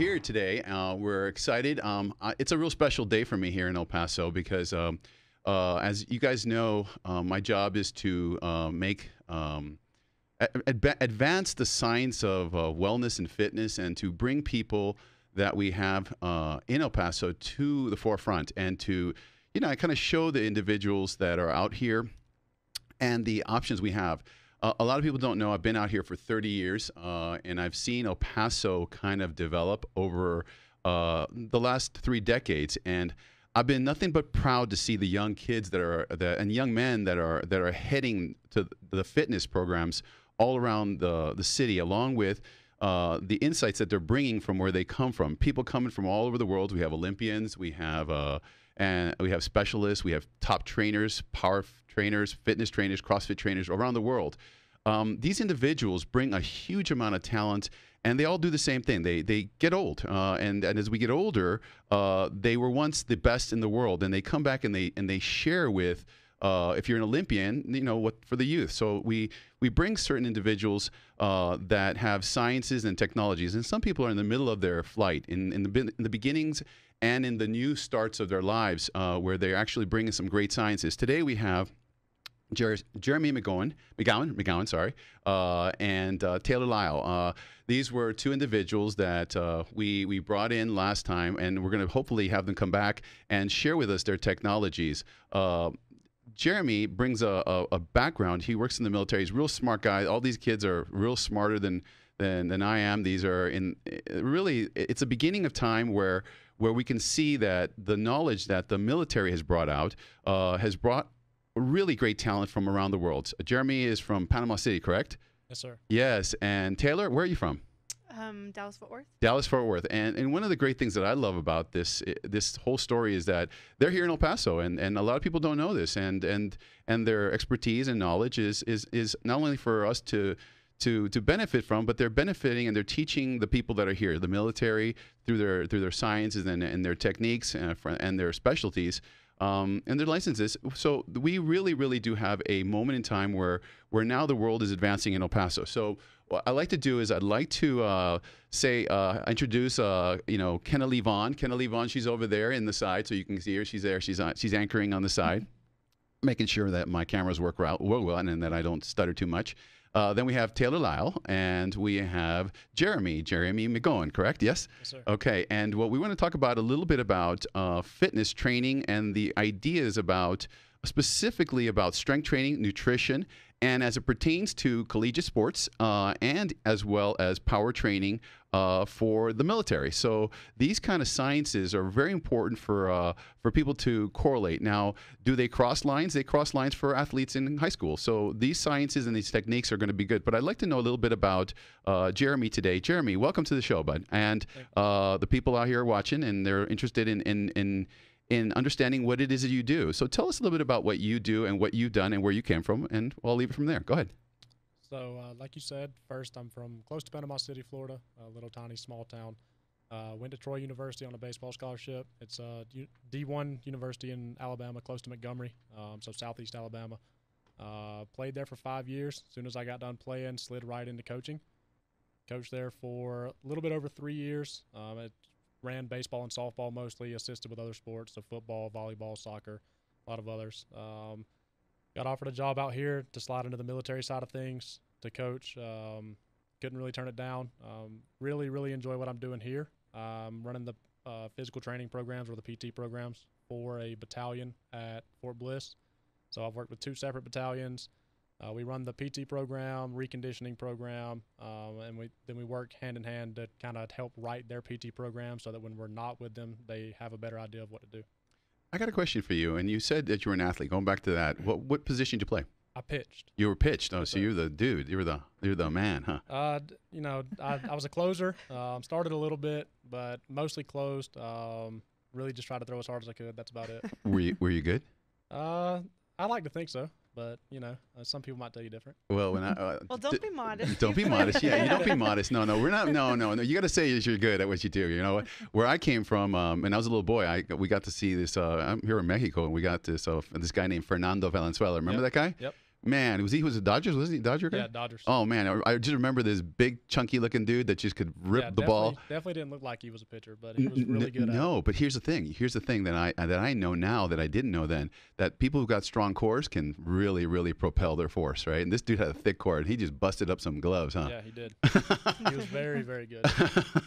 here today. We're excited. It's a real special day for me here in El Paso because, as you guys know, my job is to advance the science of wellness and fitness, and to bring people that we have in El Paso to the forefront, and to, kind of show the individuals that are out here and the options we have. A lot of people don't know I've been out here for 30 years, and I've seen El Paso kind of develop over the last 3 decades. And I've been nothing but proud to see the young kids and young men that are heading to the fitness programs all around the city, along with the insights that they're bringing from where they come from. People coming from all over the world. We have Olympians, we have specialists, we have top trainers, power trainers, fitness trainers, CrossFit trainers around the world. These individuals bring a huge amount of talent, and they all do the same thing. They get old, and as we get older, they were once the best in the world, and they come back and they share with. If you're an Olympian, what for the youth. So we bring certain individuals that have sciences and technologies, and some people are in the middle of their flight, in the beginnings and in the new starts of their lives, where they're actually bringing some great sciences. Today we have Jeremy McGowan, and Taylor Lyle. These were 2 individuals that we brought in last time, and we're going to hopefully have them come back and share with us their technologies. Jeremy brings a background. He works in the military. He's a real smart guy. All these kids are real smarter than I am. These are it's a beginning of time where we can see that the knowledge that the military has brought out has brought really great talent from around the world. Jeremy is from Panama City, correct? Yes, sir. Yes. And Taylor, where are you from? Dallas-Fort Worth. Dallas-Fort Worth. And one of the great things that I love about this whole story is that they're here in El Paso, and a lot of people don't know this, and their expertise and knowledge is not only for us to benefit from, but they're benefiting and they're teaching the people that are here, the military, through their sciences and their techniques and their specialties. And their licenses. So we really, really do have a moment in time where now the world is advancing in El Paso. So what I like to do is I'd like to introduce Kenna Vaughn. Kenna Vaughn, she's over there in the side, so you can see her. She's there. She's anchoring on the side, making sure that my cameras work well and that I don't stutter too much. Then we have Taylor Lyle, and we have Jeremy McGowan, correct? Yes? Yes, sir. Okay, and what we want to talk about a little bit about fitness training and the ideas specifically about strength training, nutrition, and as it pertains to collegiate sports, and as well as power training for the military. So these kind of sciences are very important for people to correlate. Now, do they cross lines? They cross lines for athletes in high school. So these sciences and these techniques are going to be good. But I'd like to know a little bit about Jeremy today. Jeremy, welcome to the show, bud. And the people out here watching, and they're interested in understanding what it is that you do. So tell us a little bit about what you do and what you've done and where you came from, and I'll leave it from there. Go ahead. So like you said, first I'm from close to Panama City, Florida, a little tiny small town. Went to Troy University on a baseball scholarship. It's a D1 university in Alabama, close to Montgomery, so southeast Alabama. Played there for 5 years. As soon as I got done playing, slid right into coaching. Coached there for a little bit over 3 years. Ran baseball and softball mostly, assisted with other sports, so football, volleyball, soccer, a lot of others. Got offered a job out here to slide into the military side of things, to coach. Couldn't really turn it down. Really, really enjoy what I'm doing here. Running the physical training programs, or the PT programs, for a battalion at Fort Bliss. So I've worked with 2 separate battalions. We run the PT program, reconditioning program, and we work hand in hand to kind of help write their PT program, so that when we're not with them, they have a better idea of what to do. I got a question for you. And you said that you were an athlete. Going back to that, what position did you play? I pitched. You were pitched. Oh, so you're the dude. You're the man, huh? I was a closer. Started a little bit, but mostly closed. Really just tried to throw as hard as I could. That's about it. Were you good? I like to think so. But, some people might tell you different. Well, well, don't be modest. Don't be modest. Yeah, you don't be modest. No, we're not. No. You got to say you're good at what you do. You know, where I came from, and I was a little boy, we got to see this. I'm here in Mexico, and we got this guy named Fernando Valenzuela. Remember that guy? Yep. Man, he was a Dodgers? Wasn't he a Dodger guy? Yeah, Dodgers. Oh, man. I just remember this big, chunky-looking dude that just could rip the ball. Definitely didn't look like he was a pitcher, but he was really good at it. No, but here's the thing. Here's the thing that I know now that I didn't know then, that people who've got strong cores can really, really propel their force, right? And this dude had a thick core, and he just busted up some gloves, huh? Yeah, he did. He was very, very good.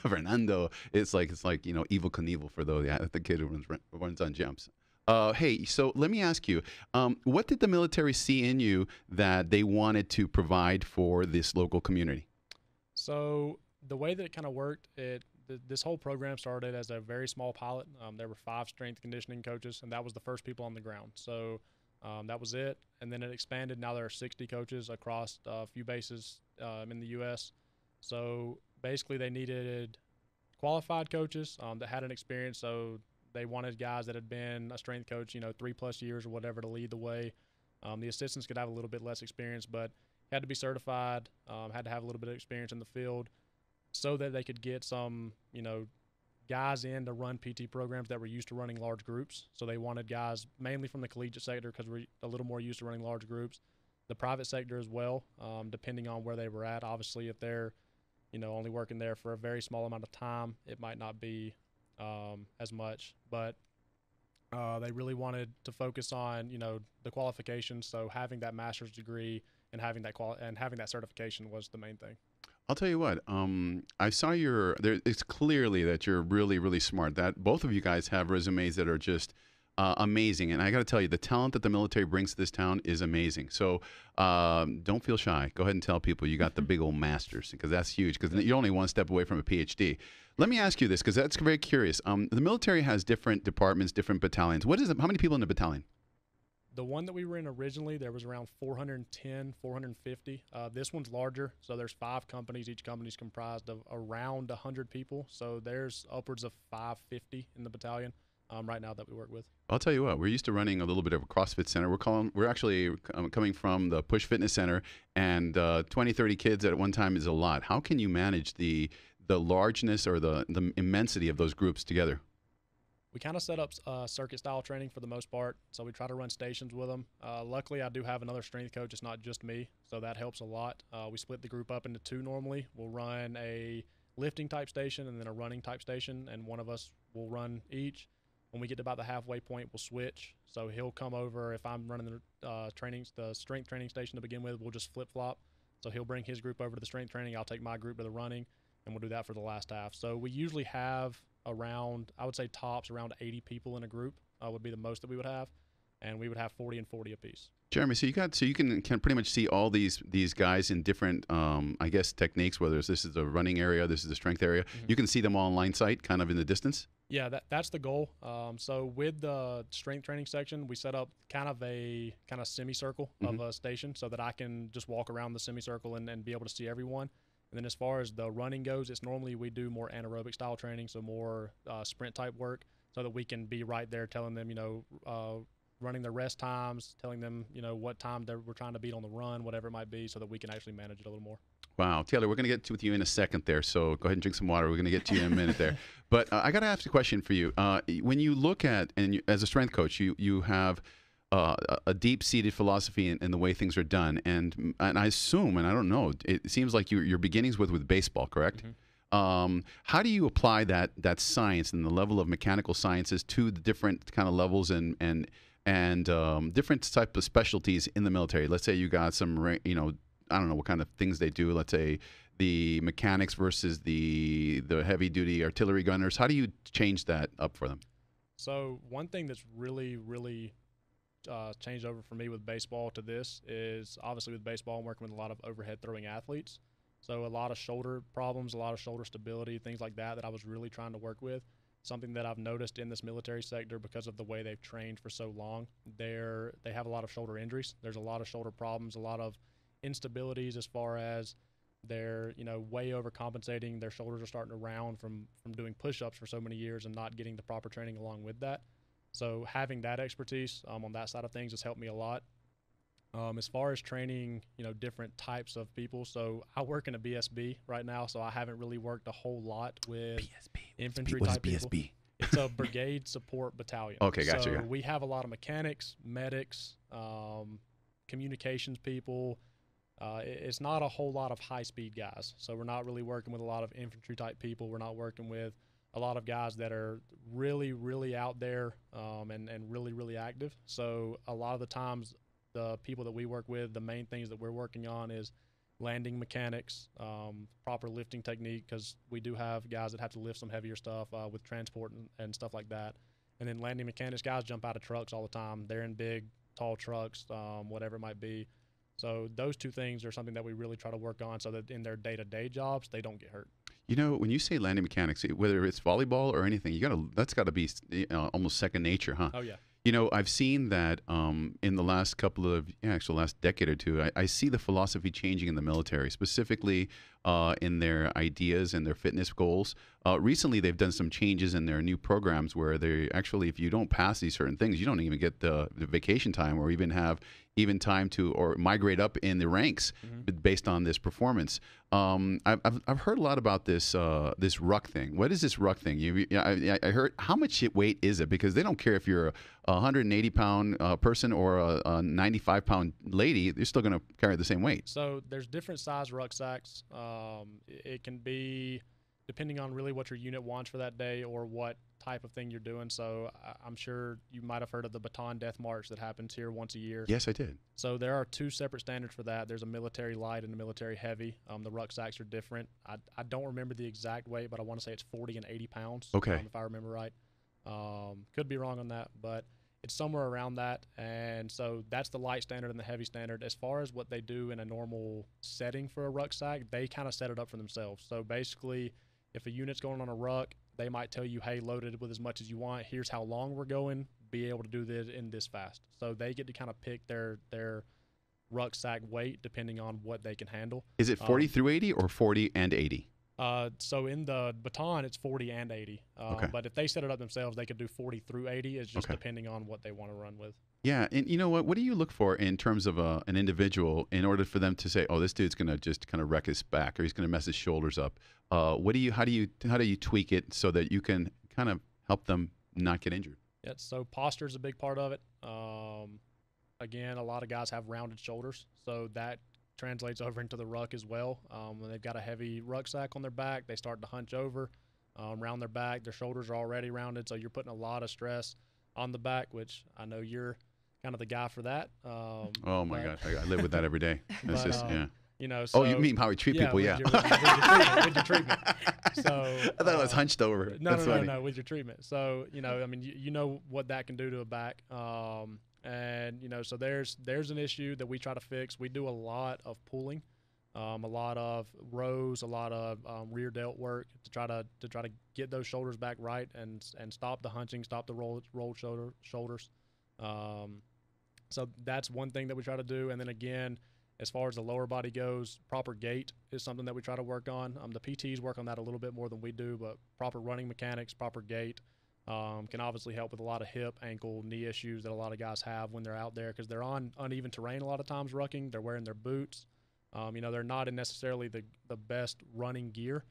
Fernando, it's like Evel Knievel for the kid who runs on jumps. Hey, so let me ask you, what did the military see in you that they wanted to provide for this local community? So the way that it kind of worked, this whole program started as a very small pilot. There were 5 strength conditioning coaches, and that was the first people on the ground. So that was it. And then it expanded. Now there are 60 coaches across a few bases in the U.S. So basically they needed qualified coaches that had an experience. So they wanted guys that had been a strength coach, 3+ years or whatever, to lead the way. The assistants could have a little bit less experience, but had to be certified, had to have a little bit of experience in the field so that they could get some, guys in to run PT programs that were used to running large groups. So they wanted guys mainly from the collegiate sector because we're a little more used to running large groups. The private sector as well, depending on where they were at. Obviously, if they're, only working there for a very small amount of time, it might not be as much, but they really wanted to focus on the qualifications. So having that master's degree and having that certification was the main thing. I'll tell you what. I saw it's clearly that you're really, really smart. That both of you guys have resumes that are just amazing, and I got to tell you, the talent that the military brings to this town is amazing. So don't feel shy. Go ahead and tell people you got the big old masters, because that's huge. Because you're only one step away from a PhD. Let me ask you this, because that's very curious. The military has different departments, different battalions. How many people in the battalion? The one that we were in originally, there was around 410, 450. This one's larger, so there's 5 companies. Each company's comprised of around 100 people. So there's upwards of 550 in the battalion right now that we work with. I'll tell you what, we're used to running a little bit of a CrossFit center. We're actually coming from the Push Fitness Center, and 20, 30 kids at one time is a lot. How can you manage the largeness or the immensity of those groups together? We kind of set up circuit-style training for the most part, so we try to run stations with them. Luckily, I do have another strength coach. It's not just me, so that helps a lot. We split the group up into 2 normally. We'll run a lifting-type station and then a running-type station, and one of us will run each. When we get to about the halfway point, we'll switch. So he'll come over. If I'm running the strength training station to begin with, we'll just flip-flop. So he'll bring his group over to the strength training. I'll take my group to the running, and we'll do that for the last half. So we usually have around, I would say tops, around 80 people in a group would be the most that we would have, and we would have 40 and 40 apiece. Jeremy, so you can pretty much see all these guys in different, I guess, techniques, whether this is a running area, this is a strength area. Mm-hmm. You can see them all in line sight, kind of in the distance? Yeah, that's the goal. So with the strength training section, we set up kind of a semicircle of a station so that I can just walk around the semicircle and be able to see everyone. And then as far as the running goes, it's normally we do more anaerobic style training, so more sprint type work, so that we can be right there telling them, running their rest times, telling them, what time we're trying to beat on the run, whatever it might be, so that we can actually manage it a little more. Wow. Taylor, we're going to get to you in a second there, so go ahead and drink some water. We're going to get to you in a minute there. But I got to ask a question for you. When you look at, as a strength coach, you have a deep-seated philosophy in the way things are done, and I assume, and I don't know, it seems like your beginnings with baseball, correct? Mm-hmm. How do you apply that science and the level of mechanical sciences to the different kind of levels and different type of specialties in the military? Let's say you got some, I don't know what kind of things they do. Let's say the mechanics versus the heavy-duty artillery gunners. How do you change that up for them? So one thing that's really, really changed over for me with baseball to this is, obviously with baseball, I'm working with a lot of overhead throwing athletes. So a lot of shoulder problems, a lot of shoulder stability, things like that I was really trying to work with. Something that I've noticed in this military sector because of the way they've trained for so long, they have a lot of shoulder injuries. There's a lot of shoulder problems, a lot of instabilities as far as they're, way overcompensating. Their shoulders are starting to round from doing push-ups for so many years and not getting the proper training along with that. So having that expertise on that side of things has helped me a lot. As far as training, different types of people. So I work in a BSB right now, so I haven't really worked a whole lot with infantry type people. BSB? It's a brigade support battalion. Okay, gotcha. So we have a lot of mechanics, medics, communications people. It's not a whole lot of high-speed guys. So we're not really working with a lot of infantry-type people. We're not working with a lot of guys that are really, really out there and really, really active. So a lot of the times the people that we work with, the main things that we're working on is landing mechanics, proper lifting technique, because we do have guys that have to lift some heavier stuff with transport and stuff like that. And then landing mechanics, guys jump out of trucks all the time. They're in big, tall trucks, whatever it might be. So those two things are something that we really try to work on so that in their day-to-day jobs, they don't get hurt. You know, when you say landing mechanics, whether it's volleyball or anything, that's got to be almost second nature, huh? Oh, yeah. You know, I've seen that in the last last decade or two, I see the philosophy changing in the military, specifically in their ideas and their fitness goals. Recently, they've done some changes in their new programs where they actually, if you don't pass these certain things, you don't even get the vacation time or even have time to or migrate up in the ranks based on this performance. I've heard a lot about this ruck thing. What is this ruck thing? I heard, how much weight is it? Because they don't care if you're a 180-pound person or a 95-pound lady, they're still going to carry the same weight. So there's different size rucksacks. It can be depending on really what your unit wants for that day or what type of thing you're doing. So I'm sure you might have heard of the Baton Death March that happens here once a year. Yes, I did. So there are two separate standards for that. There's a military light and a military heavy. The rucksacks are different. I don't remember the exact weight, but I want to say it's 40 and 80 pounds. Okay. If I remember right. Could be wrong on that, but it's somewhere around that. And so that's the light standard and the heavy standard. As far as what they do in a normal setting for a rucksack, they kind of set it up for themselves. So basically, if a unit's going on a ruck, they might tell you, hey, load it with as much as you want. Here's how long we're going. Be able to do this in this fast. So they get to kind of pick their rucksack weight depending on what they can handle. Is it 40 through 80 or 40 and 80? So in the Baton, it's 40 and 80. Okay. But if they set it up themselves, they could do 40 through 80. It's just depending on what they want to run with. Yeah, and you know what? What do you look for in terms of an individual in order for them to say, "Oh, this dude's going to just kind of wreck his back, or he's going to mess his shoulders up"? How do you tweak it so that you can kind of help them not get injured? Yeah, so posture is a big part of it. Again, a lot of guys have rounded shoulders, so that translates over into the ruck as well. When they've got a heavy rucksack on their back, they start to hunch over, round their back. Their shoulders are already rounded, so you're putting a lot of stress on the back, which I know you're kind of the guy for that. Oh my gosh, I live with that every day. It's just, yeah. You know, so, oh, you mean how we treat people? Yeah. With your treatment. So I thought I was hunched over. No, with your treatment. So, you know, I mean, you know what that can do to a back. And, you know, so there's an issue that we try to fix. We do a lot of pulling, a lot of rows, a lot of rear delt work to try to get those shoulders back right and stop the hunching, stop the rolled shoulders. So that's one thing that we try to do. And then again, as far as the lower body goes, proper gait is something that we try to work on. The PTs work on that a little bit more than we do, but proper running mechanics, proper gait can obviously help with a lot of hip, ankle, knee issues that a lot of guys have when they're out there because they're on uneven terrain a lot of times rucking. They're wearing their boots. You know, they're not in necessarily the best running gear.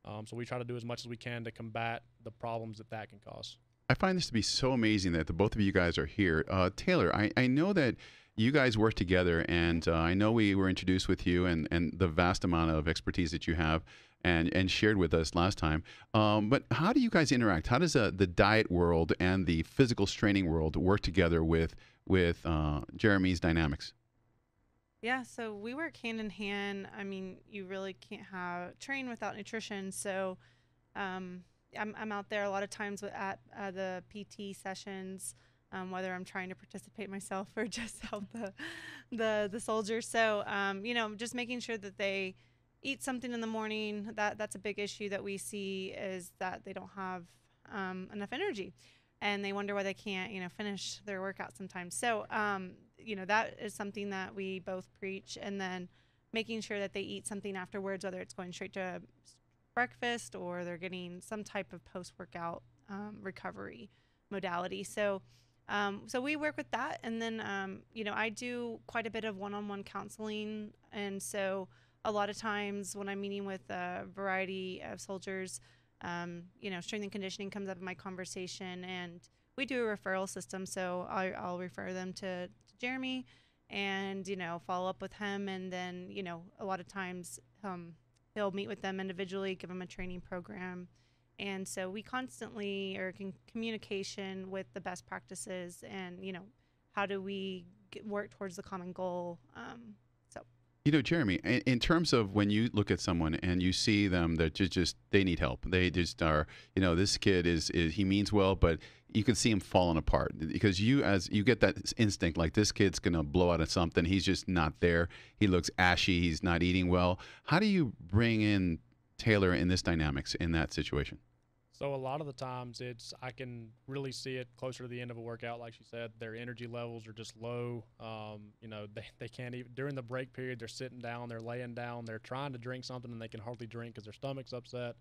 So we try to do as much as we can to combat the problems that can cause. I find this to be so amazing that the both of you guys are here. Taylor, I know that you guys work together, and I know we were introduced with you and the vast amount of expertise that you have and shared with us last time. But how do you guys interact? How does the diet world and the physical training world work together with Jeremy's dynamics? Yeah, so we work hand in hand. I mean, you really can't train without nutrition. So I'm out there a lot of times at the PT sessions, whether I'm trying to participate myself or just help the soldiers. So, you know, just making sure that they eat something in the morning. That's a big issue that we see is that they don't have enough energy. And they wonder why they can't, you know, finish their workout sometimes. So, you know, that is something that we both preach. And then making sure that they eat something afterwards, whether it's going straight to breakfast or they're getting some type of post-workout recovery modality. So we work with that. And then, you know, I do quite a bit of one-on-one counseling. And so a lot of times when I'm meeting with a variety of soldiers, you know, strength and conditioning comes up in my conversation, and we do a referral system. So I'll refer them to Jeremy, and, follow up with him. And then, a lot of times he'll meet with them individually, give them a training program. And so we constantly are in communication with the best practices and, how do we work towards the common goal. Jeremy, in terms of when you look at someone and you see them that just they need help, they just are, this kid is he means well, but you can see him falling apart because you get that instinct like this kid's going to blow out of something. He's just not there. He looks ashy. He's not eating well. How do you bring in Taylor in this dynamics in that situation? So a lot of the times I can really see it closer to the end of a workout. Like she said, their energy levels are just low. They can't even, during the break period, they're sitting down, they're laying down, they're trying to drink something and they can hardly drink because their stomach's upset.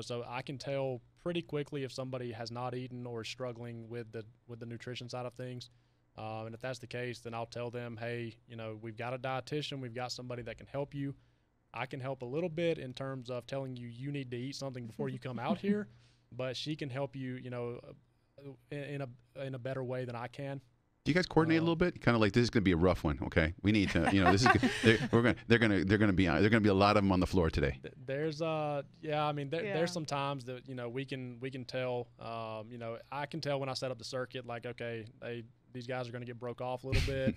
So I can tell pretty quickly if somebody has not eaten or is struggling with the nutrition side of things. And if that's the case, then I'll tell them, hey, we've got a dietitian, we've got somebody that can help you. I can help a little bit in terms of telling you need to eat something before you come out here, but she can help you, in a better way than I can. Do you guys coordinate a little bit? Kind of like, this is going to be a rough one, okay? We need to, this is they're going to be a lot of them on the floor today. There's there's some times that we can tell. I can tell when I set up the circuit, like, okay, these guys are going to get broke off a little bit.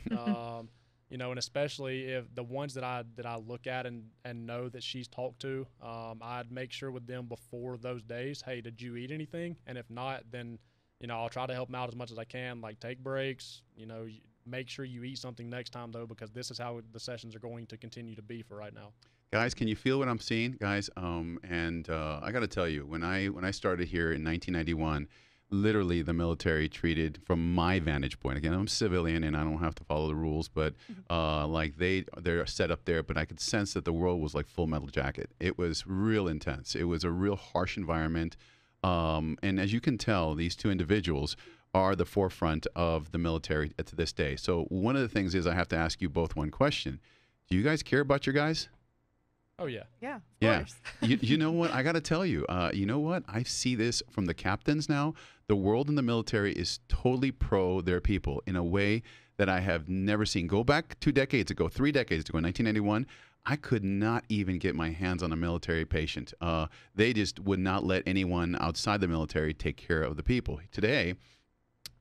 And especially if the ones that I look at and know that she's talked to, I'd make sure with them before those days, hey, did you eat anything? And if not, then, I'll try to help them out as much as I can, like take breaks, make sure you eat something next time though, because this is how the sessions are going to continue to be for right now. Guys, can you feel what I'm seeing, guys? I got to tell you, when I started here in 1991, literally the military treated, from my vantage point, again, I'm civilian and I don't have to follow the rules, but like they're set up there, but I could sense that the world was like Full Metal Jacket. It was real intense. It was a real harsh environment. And as you can tell, these two individuals are the forefront of the military to this day. So one of the things is I have to ask you both one question. Do you guys care about your guys? Oh, yeah. Yeah, of course. Yeah. You know what? I got to tell you, you know what? I see this from the captains now. The world in the military is totally pro their people in a way that I have never seen. Go back 3 decades ago, in 1991, I could not even get my hands on a military patient. They just would not let anyone outside the military take care of the people. Today,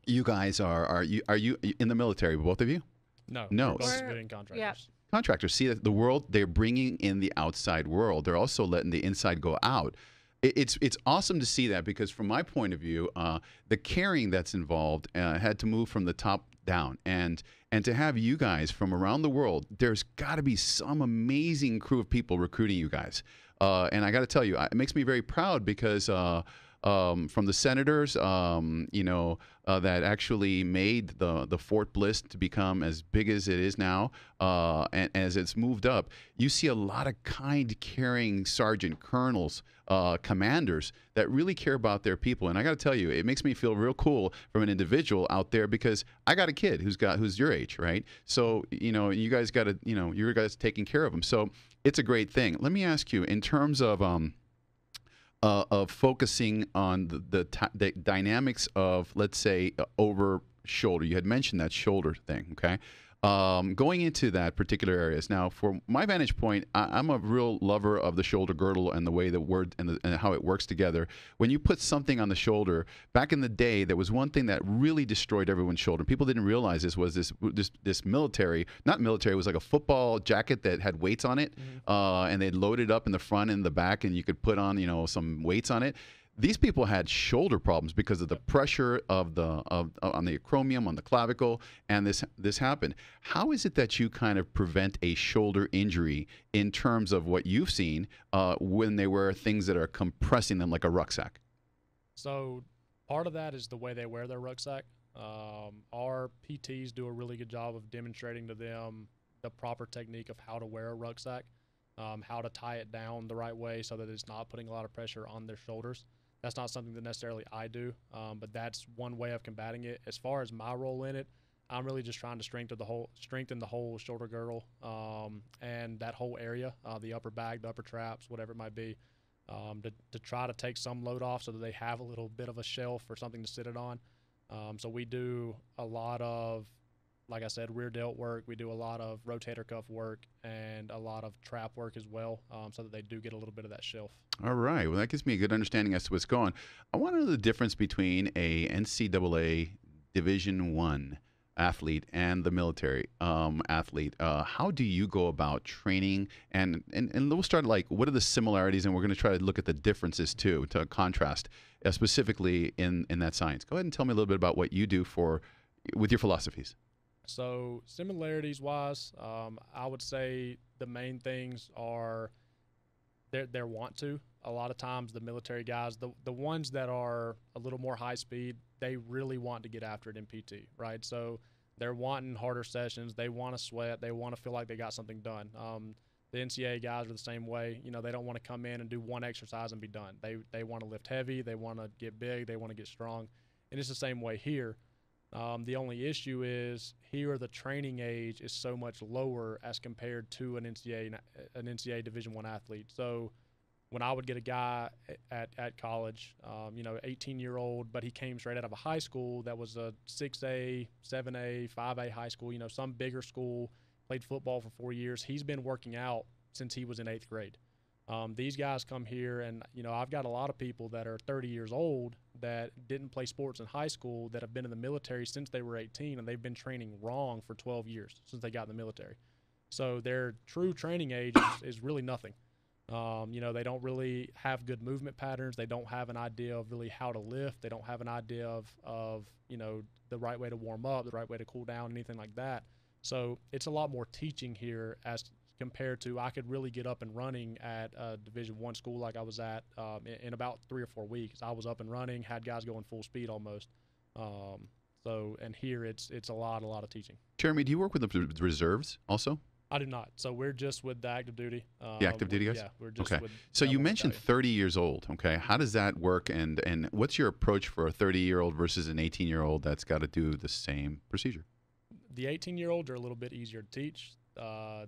you guys are you in the military, both of you? No. No. We're both civilian contractors. Yeah. Contractors see that the world, they're bringing in the outside world. They're also letting the inside go out. It's awesome to see that, because from my point of view, the caring that's involved had to move from the top down, and to have you guys from around the world, there's got to be some amazing crew of people recruiting you guys. And I got to tell you, it makes me very proud, because from the senators, that actually made the Fort Bliss to become as big as it is now, and as it's moved up, you see a lot of kind, caring sergeant, colonels, commanders that really care about their people. And I got to tell you, it makes me feel real cool from an individual out there, because I got a kid who's your age, right? So you guys got to, you guys taking care of them. So it's a great thing. Let me ask you, in terms of focusing on the dynamics of, let's say, over shoulder. You had mentioned that shoulder thing, okay? Going into that particular areas. Now, from my vantage point, I'm a real lover of the shoulder girdle and the way the word and how it works together. When you put something on the shoulder, back in the day, there was one thing that really destroyed everyone's shoulder. People didn't realize this was this military, not military, it was like a football jacket that had weights on it, and they'd load it up in the front and in the back, and you could put on, some weights on it. These people had shoulder problems because of the pressure on the acromion, on the clavicle, and this happened. How is it that you kind of prevent a shoulder injury in terms of what you've seen when they wear things that are compressing them like a rucksack? So part of that is the way they wear their rucksack. Our PTs do a really good job of demonstrating to them the proper technique of how to wear a rucksack, how to tie it down the right way so that it's not putting a lot of pressure on their shoulders. That's not something that necessarily I do, but that's one way of combating it. As far as my role in it, I'm really just trying to strengthen the whole shoulder girdle and that whole area, the upper back, the upper traps, whatever it might be, to try to take some load off so that they have a little bit of a shelf or something to sit it on. So we do a lot of like I said, rear delt work. We do a lot of rotator cuff work and a lot of trap work as well, so that they do get a little bit of that shelf. All right. Well, that gives me a good understanding as to what's going on. I want to know the difference between a NCAA Division I athlete and the military athlete. How do you go about training? And we'll start like, what are the similarities? And we're going to try to look at the differences too, to contrast specifically in that science. Go ahead and tell me a little bit about what you do with your philosophies. So similarities wise, I would say the main things are their want to. A lot of times the military guys, the ones that are a little more high speed, they really want to get after it in PT, right? So they're wanting harder sessions. They want to sweat. They want to feel like they got something done. The NCAA guys are the same way. You know, they don't want to come in and do one exercise and be done. They want to lift heavy. They want to get big. They want to get strong. And it's the same way here. The only issue is here the training age is so much lower as compared to an NCAA Division I athlete. So when I would get a guy at college, 18-year-old, but he came straight out of a high school that was a 6A, 7A, 5A high school, some bigger school, played football for 4 years. He's been working out since he was in 8th grade. These guys come here, and I've got a lot of people that are 30 years old that didn't play sports in high school that have been in the military since they were 18, and they've been training wrong for 12 years since they got in the military. So their true training age is really nothing. They don't really have good movement patterns. They don't have an idea of really how to lift. They don't have an idea of the right way to warm up, the right way to cool down, anything like that. So it's a lot more teaching here as compared to I could really get up and running at a Division I school like I was at in about 3 or 4 weeks. I was up and running, had guys going full speed almost. And here it's a lot of teaching. Jeremy, do you work with the reserves also? I do not. So we're just with the active duty. The active duty guys? Yeah, we're just okay. with. So you mentioned 30 years old. Okay, how does that work? And what's your approach for a 30-year-old versus an 18-year-old that's got to do the same procedure? The 18-year-olds are a little bit easier to teach.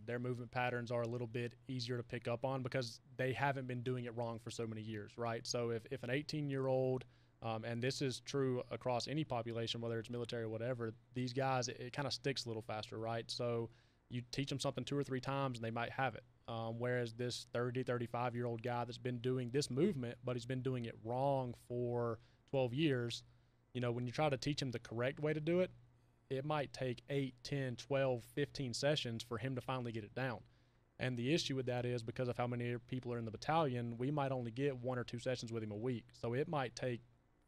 Their movement patterns are a little bit easier to pick up on because they haven't been doing it wrong for so many years, right? So if an 18-year-old, and this is true across any population, whether it's military or whatever, these guys, it kind of sticks a little faster, right? So you teach them something 2 or 3 times and they might have it. Whereas this 30, 35-year-old guy that's been doing this movement, but he's been doing it wrong for 12 years, when you try to teach him the correct way to do it, it might take 8, 10, 12, 15 sessions for him to finally get it down. And the issue with that is because of how many people are in the battalion, we might only get 1 or 2 sessions with him a week. So it might take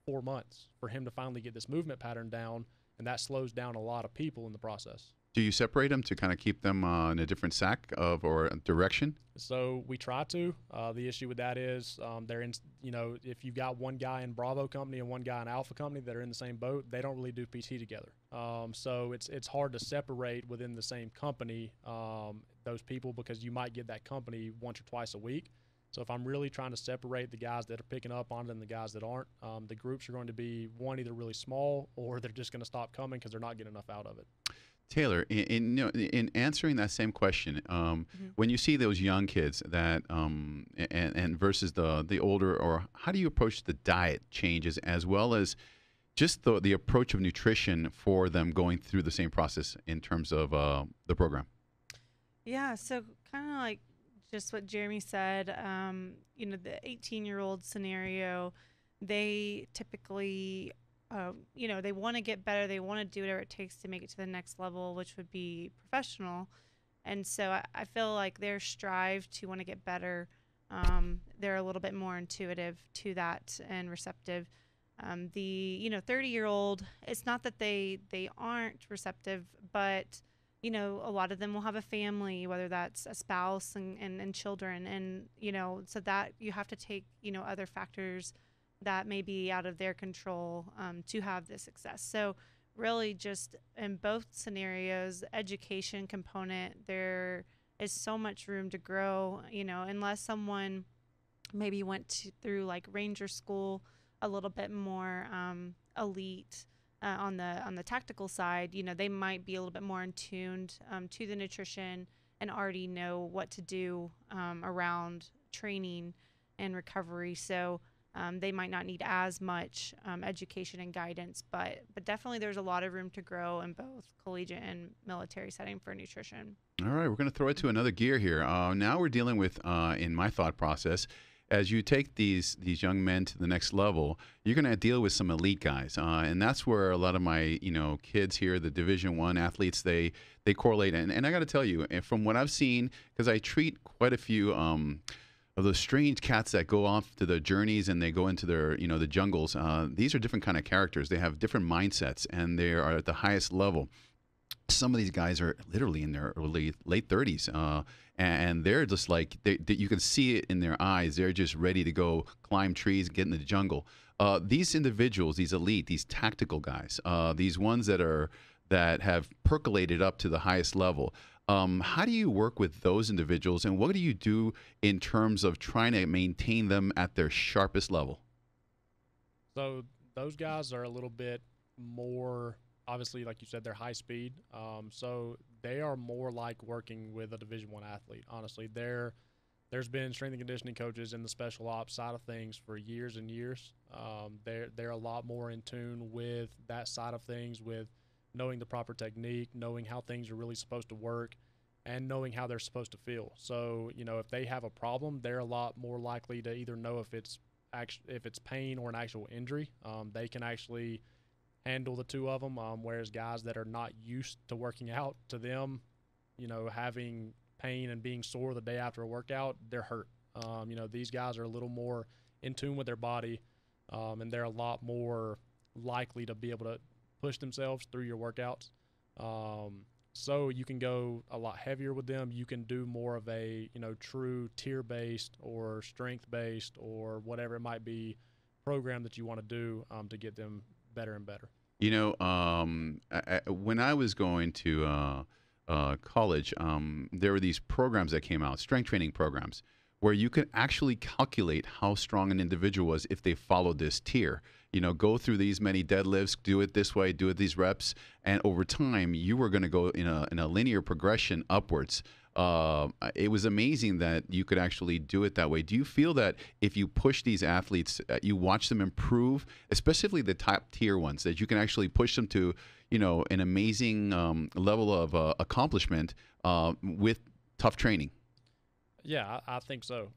4 months for him to finally get this movement pattern down, and that slows down a lot of people in the process. Do you separate them to kind of keep them in a different sack or direction? So we try to. The issue with that is they're in. If you've got one guy in Bravo company and one guy in Alpha company that are in the same boat, they don't really do PT together. So it's hard to separate within the same company those people because you might get that company once or twice a week. So if I'm really trying to separate the guys that are picking up on it and the guys that aren't, the groups are going to be either really small or they're just going to stop coming because they're not getting enough out of it. Taylor, in answering that same question, when you see those young kids that and versus the older, or how do you approach the diet changes as well as just the approach of nutrition for them going through the same process in terms of the program? Yeah, so kind of like just what Jeremy said, the 18-year-old scenario, they typically they want to get better. They want to do whatever it takes to make it to the next level, which would be professional. And so I feel like their strive to want to get better, they're a little bit more intuitive to that and receptive. The 30-year-old, it's not that they aren't receptive, but a lot of them will have a family, whether that's a spouse and children, and so that you have to take other factors that may be out of their control to have this success. So really just in both scenarios, education component, there is so much room to grow, unless someone maybe went through like Ranger School, a little bit more elite on the tactical side, they might be a little bit more in tuned to the nutrition and already know what to do around training and recovery. So they might not need as much education and guidance, but definitely there's a lot of room to grow in both collegiate and military setting for nutrition. All right, we're going to throw it to another gear here. Now we're dealing with, in my thought process, as you take these young men to the next level, you're going to deal with some elite guys, and that's where a lot of my kids here, the Division I athletes, they correlate. And I got to tell you, from what I've seen, because I treat quite a few of those strange cats that go off to their journeys and they go into their the jungles. These are different kind of characters. They have different mindsets, and they are at the highest level. Some of these guys are literally in their late 30s, and they're just like you can see it in their eyes. They're just ready to go climb trees, get in the jungle. These individuals, these elite, these tactical guys, these ones that have percolated up to the highest level. How do you work with those individuals, and what do you do in terms of trying to maintain them at their sharpest level? So those guys are a little bit more, obviously, like you said, they're high speed. So they are more like working with a Division I athlete. Honestly, there's been strength and conditioning coaches in the special ops side of things for years and years. They're a lot more in tune with that side of things, with knowing the proper technique, knowing how things are really supposed to work, and knowing how they're supposed to feel. So, if they have a problem, they're a lot more likely to either know if it's pain or an actual injury. They can actually handle the two of them, whereas guys that are not used to working out, to them, having pain and being sore the day after a workout, they're hurt. These guys are a little more in tune with their body, and they're a lot more likely to be able to push themselves through your workouts. So you can go a lot heavier with them. You can do more of a, true tier-based or strength-based or whatever it might be program that you want to do to get them better and better. When I was going to college, there were these programs that came out, strength training programs, where you could actually calculate how strong an individual was if they followed this tier. Go through these many deadlifts, do it this way, do it these reps, and over time you were going to go in a linear progression upwards. It was amazing that you could actually do it that way. Do you feel that if you push these athletes, you watch them improve, especially the top tier ones, that you can actually push them to, an amazing level of accomplishment with tough training? Yeah, I think so.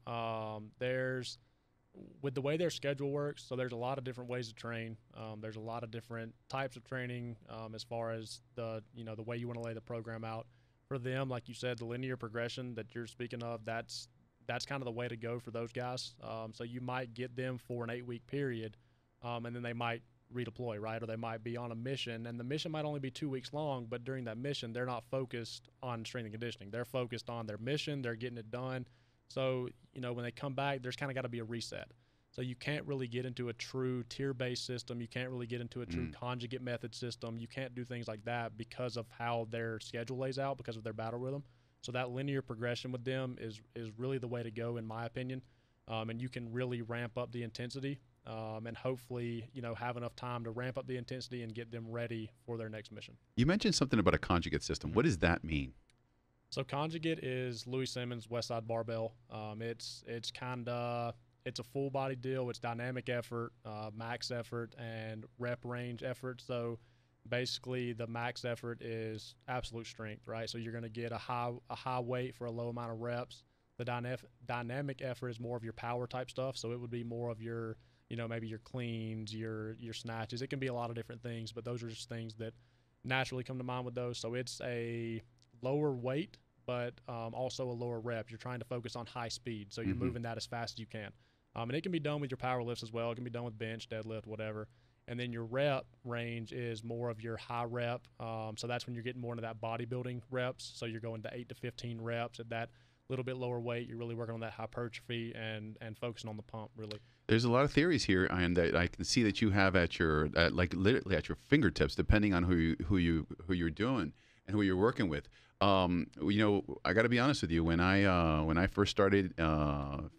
With the way their schedule works, so there's a lot of different ways to train. There's a lot of different types of training as far as the way you want to lay the program out. For them, like you said, the linear progression that you're speaking of, that's kind of the way to go for those guys. So you might get them for an 8-week period, and then they might redeploy, right? Or they might be on a mission, and the mission might only be 2 weeks long, but during that mission, they're not focused on strength and conditioning. They're focused on their mission. They're getting it done. So, when they come back, there's kind of got to be a reset. So you can't really get into a true tier-based system. You can't really get into a true conjugate method system. You can't do things like that because of how their schedule lays out, because of their battle rhythm. So that linear progression with them is really the way to go, in my opinion. And you can really ramp up the intensity and hopefully, have enough time to ramp up the intensity and get them ready for their next mission. You mentioned something about a conjugate system. What does that mean? So conjugate is Louis Simmons' West Side Barbell. It's a full body deal. It's dynamic effort, max effort, and rep range effort. So basically the max effort is absolute strength, right? So you're going to get a high weight for a low amount of reps. The dynamic effort is more of your power type stuff. So it would be more of your, maybe your cleans, your snatches. It can be a lot of different things, but those are just things that naturally come to mind with those. So it's a lower weight, but also a lower rep. You're trying to focus on high speed, so you're moving that as fast as you can. And it can be done with your power lifts as well. It can be done with bench, deadlift, whatever. And then your rep range is more of your high rep. So that's when you're getting more into that bodybuilding reps. So you're going to 8 to 15 reps at that little bit lower weight. You're really working on that hypertrophy and focusing on the pump, really. There's a lot of theories here, and that I can see that you have at your literally at your fingertips, depending on who you're doing and who you're working with. I got to be honest with you. When I first started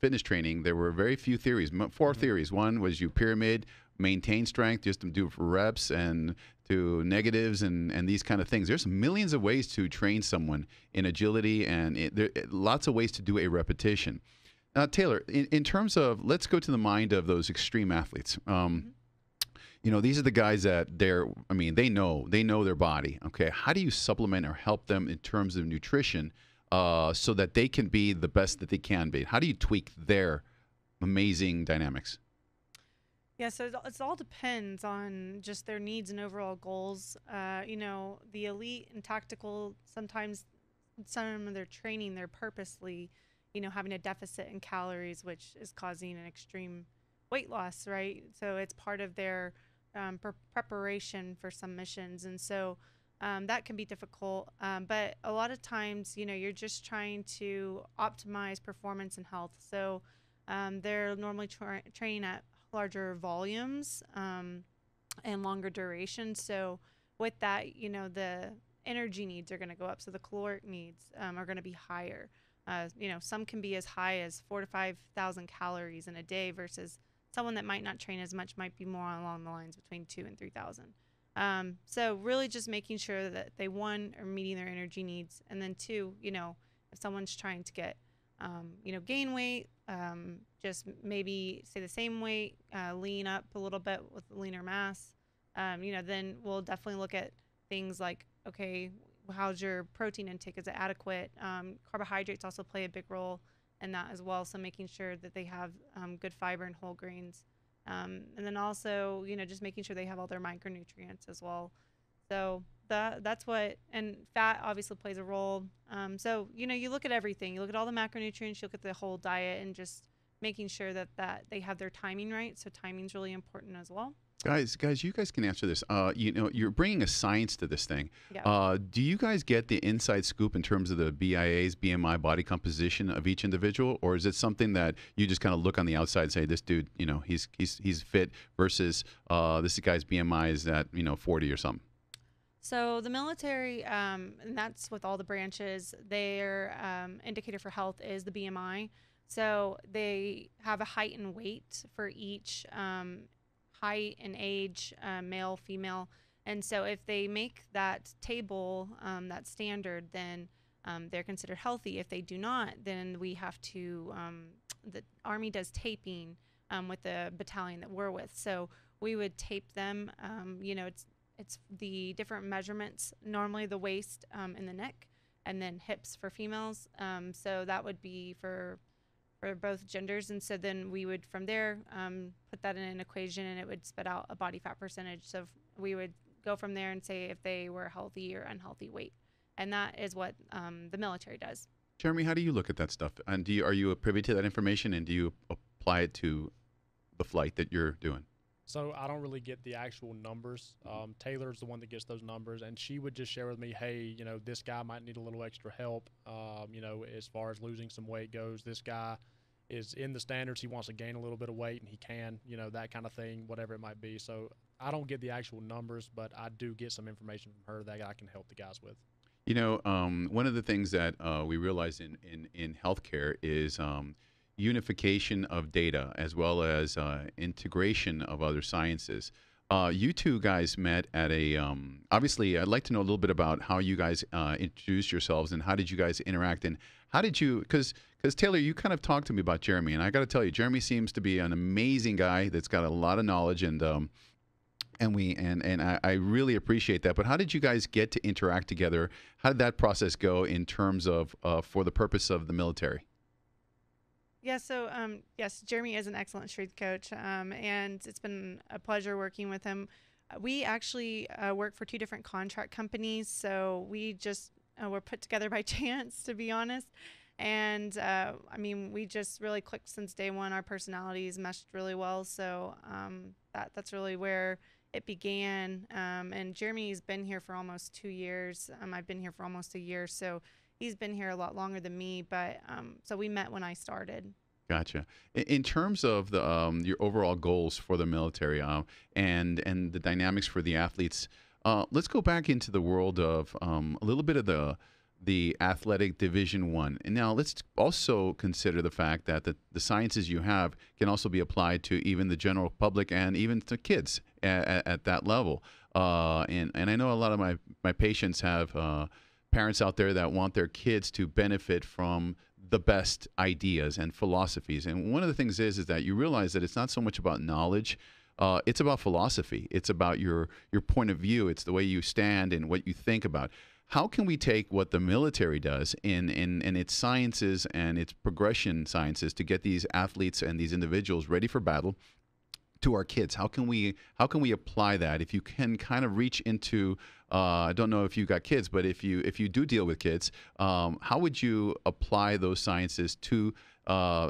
fitness training, there were very few theories. 4 theories. One was you pyramid, maintain strength, just to do for reps, and to negatives and these kind of things. There's millions of ways to train someone in agility, and lots of ways to do a repetition. Taylor, in terms of, let's go to the mind of those extreme athletes. These are the guys that they know their body. Okay, how do you supplement or help them in terms of nutrition so that they can be the best that they can be? How do you tweak their amazing dynamics? Yeah, so it all depends on just their needs and overall goals. The elite and tactical, sometimes some of their training, they're purposely, having a deficit in calories, which is causing an extreme weight loss, right? So it's part of their preparation for some missions. And so that can be difficult. But a lot of times, you're just trying to optimize performance and health. So they're normally training at larger volumes and longer duration. So with that, the energy needs are going to go up. So the caloric needs are going to be higher. Some can be as high as 4,000 to 5,000 calories in a day versus someone that might not train as much might be more along the lines between 2,000 and 3,000. So really just making sure that they, one, are meeting their energy needs. And then two, if someone's trying to get, gain weight, just maybe stay the same weight, lean up a little bit with leaner mass, then we'll definitely look at things like, okay, how's your protein intake? Is it adequate? Carbohydrates also play a big role in that as well. So making sure that they have good fiber and whole grains. And then also, just making sure they have all their micronutrients as well. So that's what, and fat obviously plays a role. So, you look at everything. You look at all the macronutrients, you look at the whole diet, and just making sure that they have their timing right. So timing's really important as well. Guys, you guys can answer this. You're bringing a science to this thing. Yeah. Do you guys get the inside scoop in terms of the BIA's, BMI, body composition of each individual, or is it something that you just kind of look on the outside and say, this dude, he's fit versus this guy's BMI is at 40 or something? So the military, and that's with all the branches, their indicator for health is the BMI. So they have a height and weight for each height and age, male, female. And so if they make that table, that standard, then they're considered healthy. If they do not, then we have to, the Army does taping with the battalion that we're with. So we would tape them, it's the different measurements, normally the waist and the neck, and then hips for females. So that would be for both genders. And so then we would, from there, put that in an equation, and it would spit out a body fat percentage. So we would go from there and say if they were healthy or unhealthy weight. And that is what the military does. Jeremy, how do you look at that stuff? And are you privy to that information, and do you apply it to the flight that you're doing? So I don't really get the actual numbers. Taylor's the one that gets those numbers, and she would just share with me, hey, this guy might need a little extra help, as far as losing some weight goes. This guy is in the standards. He wants to gain a little bit of weight, and he can, that kind of thing, whatever it might be. So I don't get the actual numbers, but I do get some information from her that I can help the guys with. One of the things that we realize in healthcare is unification of data as well as integration of other sciences. You two guys met at obviously I'd like to know a little bit about how you guys introduced yourselves and how did you guys interact, and how did you, because Taylor, you kind of talked to me about Jeremy, and I got to tell you, Jeremy seems to be an amazing guy that's got a lot of knowledge, and I really appreciate that. But how did you guys get to interact together? How did that process go in terms of for the purpose of the military? Yeah, so yes, Jeremy is an excellent strength coach, and it's been a pleasure working with him. We actually work for two different contract companies, so we just were put together by chance, to be honest. And we just really clicked since day one. Our personalities meshed really well, so that's really where it began. And Jeremy's been here for almost 2 years. I've been here for almost a year, so he's been here a lot longer than me, but so we met when I started. Gotcha. In terms of the your overall goals for the military and the dynamics for the athletes, let's go back into the world of a little bit of the athletic Division I. And now let's also consider the fact that the sciences you have can also be applied to even the general public and even to kids at that level. And I know a lot of my patients have parents out there that want their kids to benefit from the best ideas and philosophies. And one of the things is that you realize that it's not so much about knowledge. It's about philosophy. It's about your point of view. It's the way you stand and what you think about. How can we take what the military does in its sciences and its progression sciences to get these athletes and these individuals ready for battle to our kids? How can we apply that? If you can kind of reach into, I don't know if you got kids, but if you do deal with kids, how would you apply those sciences to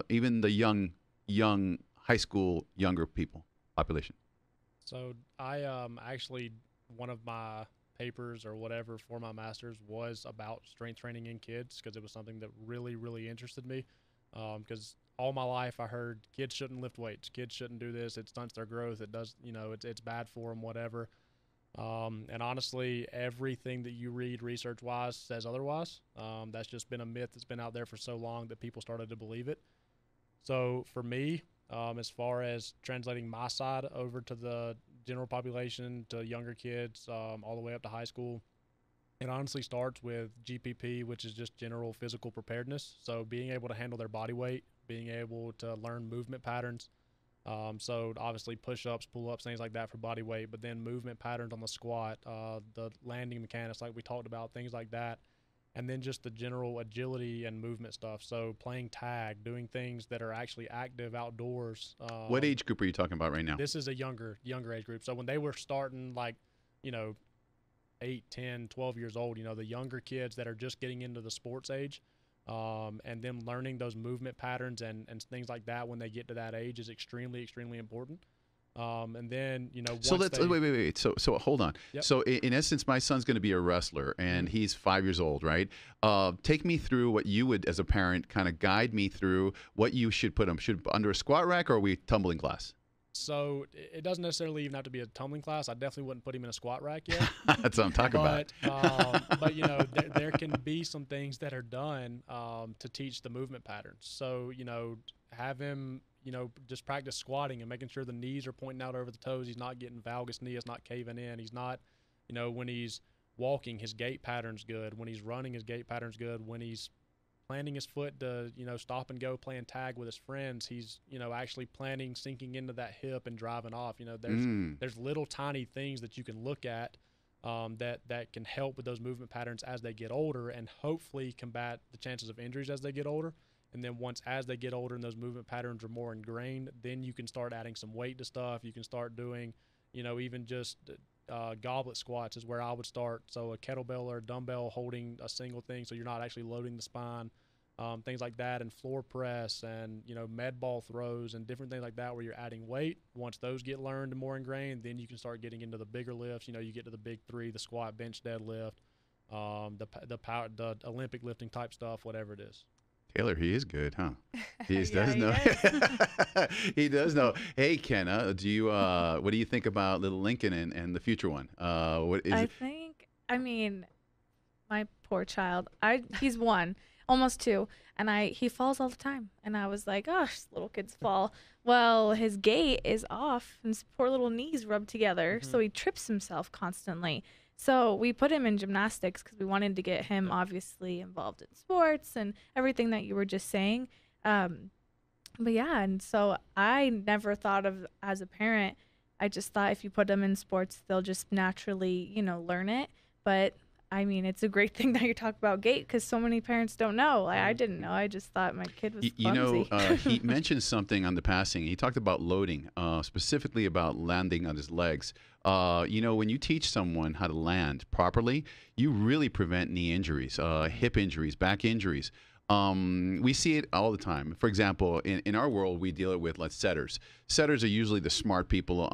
even the young high school, younger people population? So I actually, one of my papers or whatever for my master's was about strength training in kids, because it was something that really, really interested me. Because all my life I heard kids shouldn't lift weights, kids shouldn't do this, it stunts their growth, it does, it's bad for them, whatever. And honestly, everything that you read research-wise says otherwise. That's just been a myth that's been out there for so long that people started to believe it. So for me, as far as translating my side over to the general population, to younger kids, all the way up to high school, it honestly starts with GPP, which is just general physical preparedness. So being able to handle their body weight, being able to learn movement patterns. So obviously push-ups, pull-ups, things like that for body weight, but then movement patterns on the squat, the landing mechanics like we talked about, things like that. And then just the general agility and movement stuff. So playing tag, doing things that are actually active outdoors. What age group are you talking about right now? This is a younger age group. So when they were starting, 8, 10, 12 years old, the younger kids that are just getting into the sports age, and them learning those movement patterns and things like that when they get to that age is extremely, extremely important. And then, so let's wait. So hold on. Yep. So in essence, my son's going to be a wrestler, and he's 5 years old, right? Take me through what you would, as a parent, kind of guide me through what you should put him. Should under a squat rack, or are we tumbling class? So it doesn't necessarily even have to be a tumbling class. I definitely wouldn't put him in a squat rack yet. That's what I'm talking about. But there can be some things that are done to teach the movement patterns. So have him just practice squatting and making sure the knees are pointing out over the toes. He's not getting valgus knee. It's not caving in. He's not, when he's walking, his gait pattern's good. When he's running, his gait pattern's good. When he's planting his foot to, stop and go playing tag with his friends, he's, actually planning, sinking into that hip and driving off. There's little tiny things that you can look at that can help with those movement patterns as they get older, and hopefully combat the chances of injuries as they get older. And then as they get older and those movement patterns are more ingrained, then you can start adding some weight to stuff. You can start doing, even just goblet squats is where I would start. So a kettlebell or a dumbbell holding a single thing, so you're not actually loading the spine, things like that, and floor press and, med ball throws and different things like that where you're adding weight. Once those get learned and more ingrained, then you can start getting into the bigger lifts. You get to the big three, the squat, bench, deadlift, the Olympic lifting type stuff, whatever it is. Taylor, he is good, huh? He Yeah, does know. he He does know. Hey, Kenna, what do you think about little Lincoln and the future one? I mean, my poor child. He's 1, almost 2, and he falls all the time. And I was like, gosh, little kids fall. Well, his gait is off, and his poor little knees rub together, so he trips himself constantly. So we put him in gymnastics because we wanted to get him obviously involved in sports and everything that you were just saying. But yeah, and so I never thought of, as a parent, I just thought if you put them in sports, they'll just naturally, learn it. But I mean, it's a great thing that you talk about gait, because so many parents don't know. I didn't know. I just thought my kid was clumsy. He mentioned something on the passing. He talked about loading, specifically about landing on his legs. When you teach someone how to land properly, you really prevent knee injuries, hip injuries, back injuries. We see it all the time. For example, in our world, we deal with setters. Setters are usually the smart people.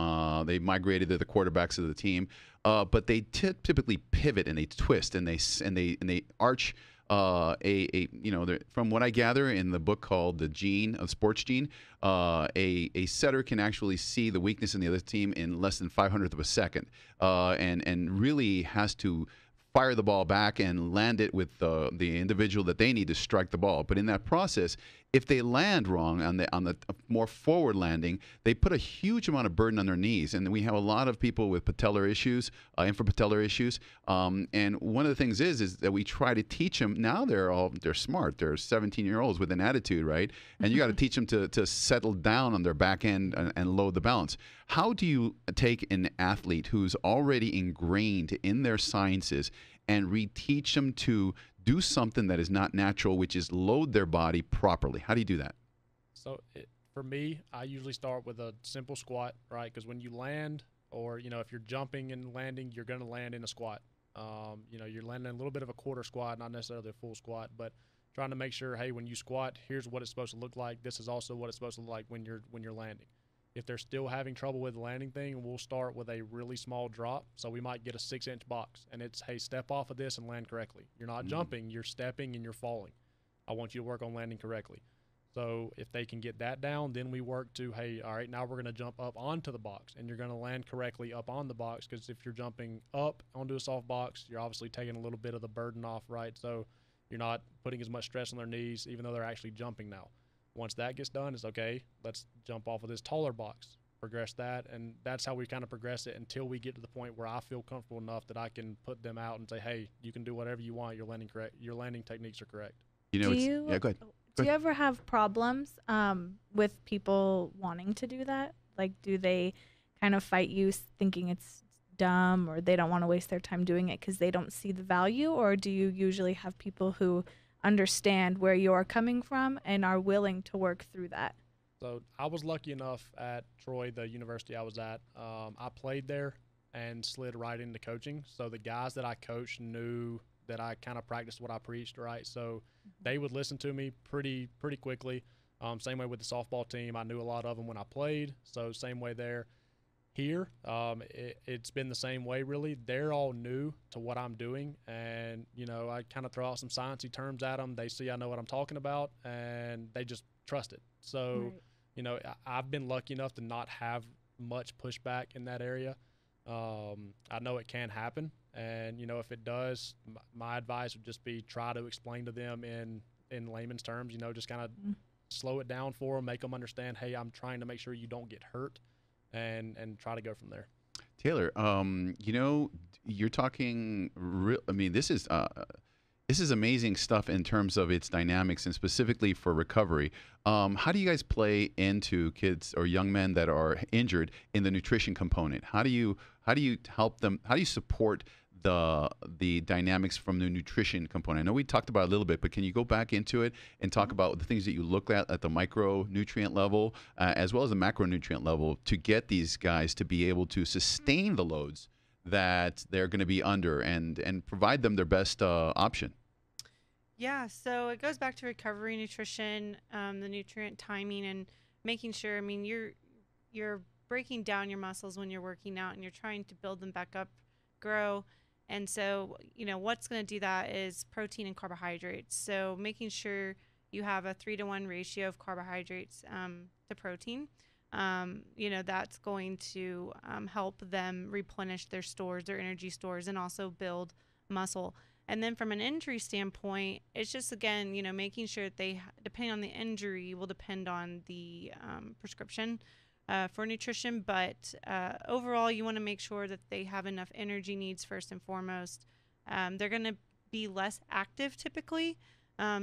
They migrated to the quarterbacks of the team, but they typically pivot and they twist and they arch. From what I gather in the book called The Gene of Sports Gene, a setter can actually see the weakness in the other team in less than 500th of a second, and really has to fire the ball back and land it with the individual that they need to strike the ball. But in that process, if they land wrong on the more forward landing, they put a huge amount of burden on their knees. And we have a lot of people with patellar issues, infrapatellar issues. And one of the things is that we try to teach them. Now they're smart. They're 17-year-olds with an attitude, right? And you got to teach them to settle down on their back end and load the balance. How do you take an athlete who's already ingrained in their sciences and reteach them to do something that is not natural, which is load their body properly? How do you do that? So for me, I usually start with a simple squat, right? Because when you land, or if you're jumping and landing, you're going to land in a squat. You're landing a little bit of a quarter squat, not necessarily a full squat, but trying to make sure, hey, when you squat, here's what it's supposed to look like. This is also what it's supposed to look like when you're landing. If they're still having trouble with the landing thing, we'll start with a really small drop. So we might get a 6-inch box, and it's, hey, step off of this and land correctly. You're not jumping, you're stepping and you're falling. I want you to work on landing correctly. So if they can get that down, then we work to, hey, all right, now we're going to jump up onto the box, and you're going to land correctly up on the box, because if you're jumping up onto a soft box, you're obviously taking a little bit of the burden off, right? So you're not putting as much stress on their knees, even though they're actually jumping now. Once that gets done, it's okay, let's jump off of this taller box, progress that, and that's how we kind of progress it until we get to the point where I feel comfortable enough that I can put them out and say, hey, you can do whatever you want, your landing techniques are correct. Yeah, go ahead. Do you ever have problems with people wanting to do that? Like, do they kind of fight you thinking it's dumb, or they don't want to waste their time doing it because they don't see the value? Or do you usually have people who understand where you're coming from and are willing to work through that? So I was lucky enough at Troy, the university I was at. I played there and slid right into coaching. So the guys that I coached knew that I kind of practiced what I preached, right? So they would listen to me pretty quickly. Same way with the softball team. I knew a lot of them when I played, so same way there. Here, it's been the same way, really. They're all new to what I'm doing, and, I kind of throw out some sciencey terms at them. They see I know what I'm talking about, and they just trust it. So, right. I've been lucky enough to not have much pushback in that area. I know it can happen, and, if it does, my advice would just be try to explain to them in layman's terms, just kind of slow it down for them, make them understand, hey, I'm trying to make sure you don't get hurt, and try to go from there. Taylor, you're talking this is amazing stuff in terms of its dynamics and specifically for recovery. How do you guys play into kids or young men that are injured in the nutrition component? How do you help them? How do you support the dynamics from the nutrition component? I know we talked about it a little bit, but can you go back into it and talk about the things that you look at the micronutrient level as well as the macronutrient level to get these guys to be able to sustain the loads that they're going to be under and provide them their best option? Yeah, so it goes back to recovery nutrition, the nutrient timing, and making sure, you're breaking down your muscles when you're working out and you're trying to build them back up, grow. And so, what's going to do that is protein and carbohydrates. So making sure you have a 3-to-1 ratio of carbohydrates to protein. That's going to help them replenish their stores, their energy stores, and also build muscle. And then from an injury standpoint, it's just, again, making sure that they, depending on the injury, will depend on the prescription for nutrition. But overall, you want to make sure that they have enough energy needs first and foremost. They're going to be less active typically.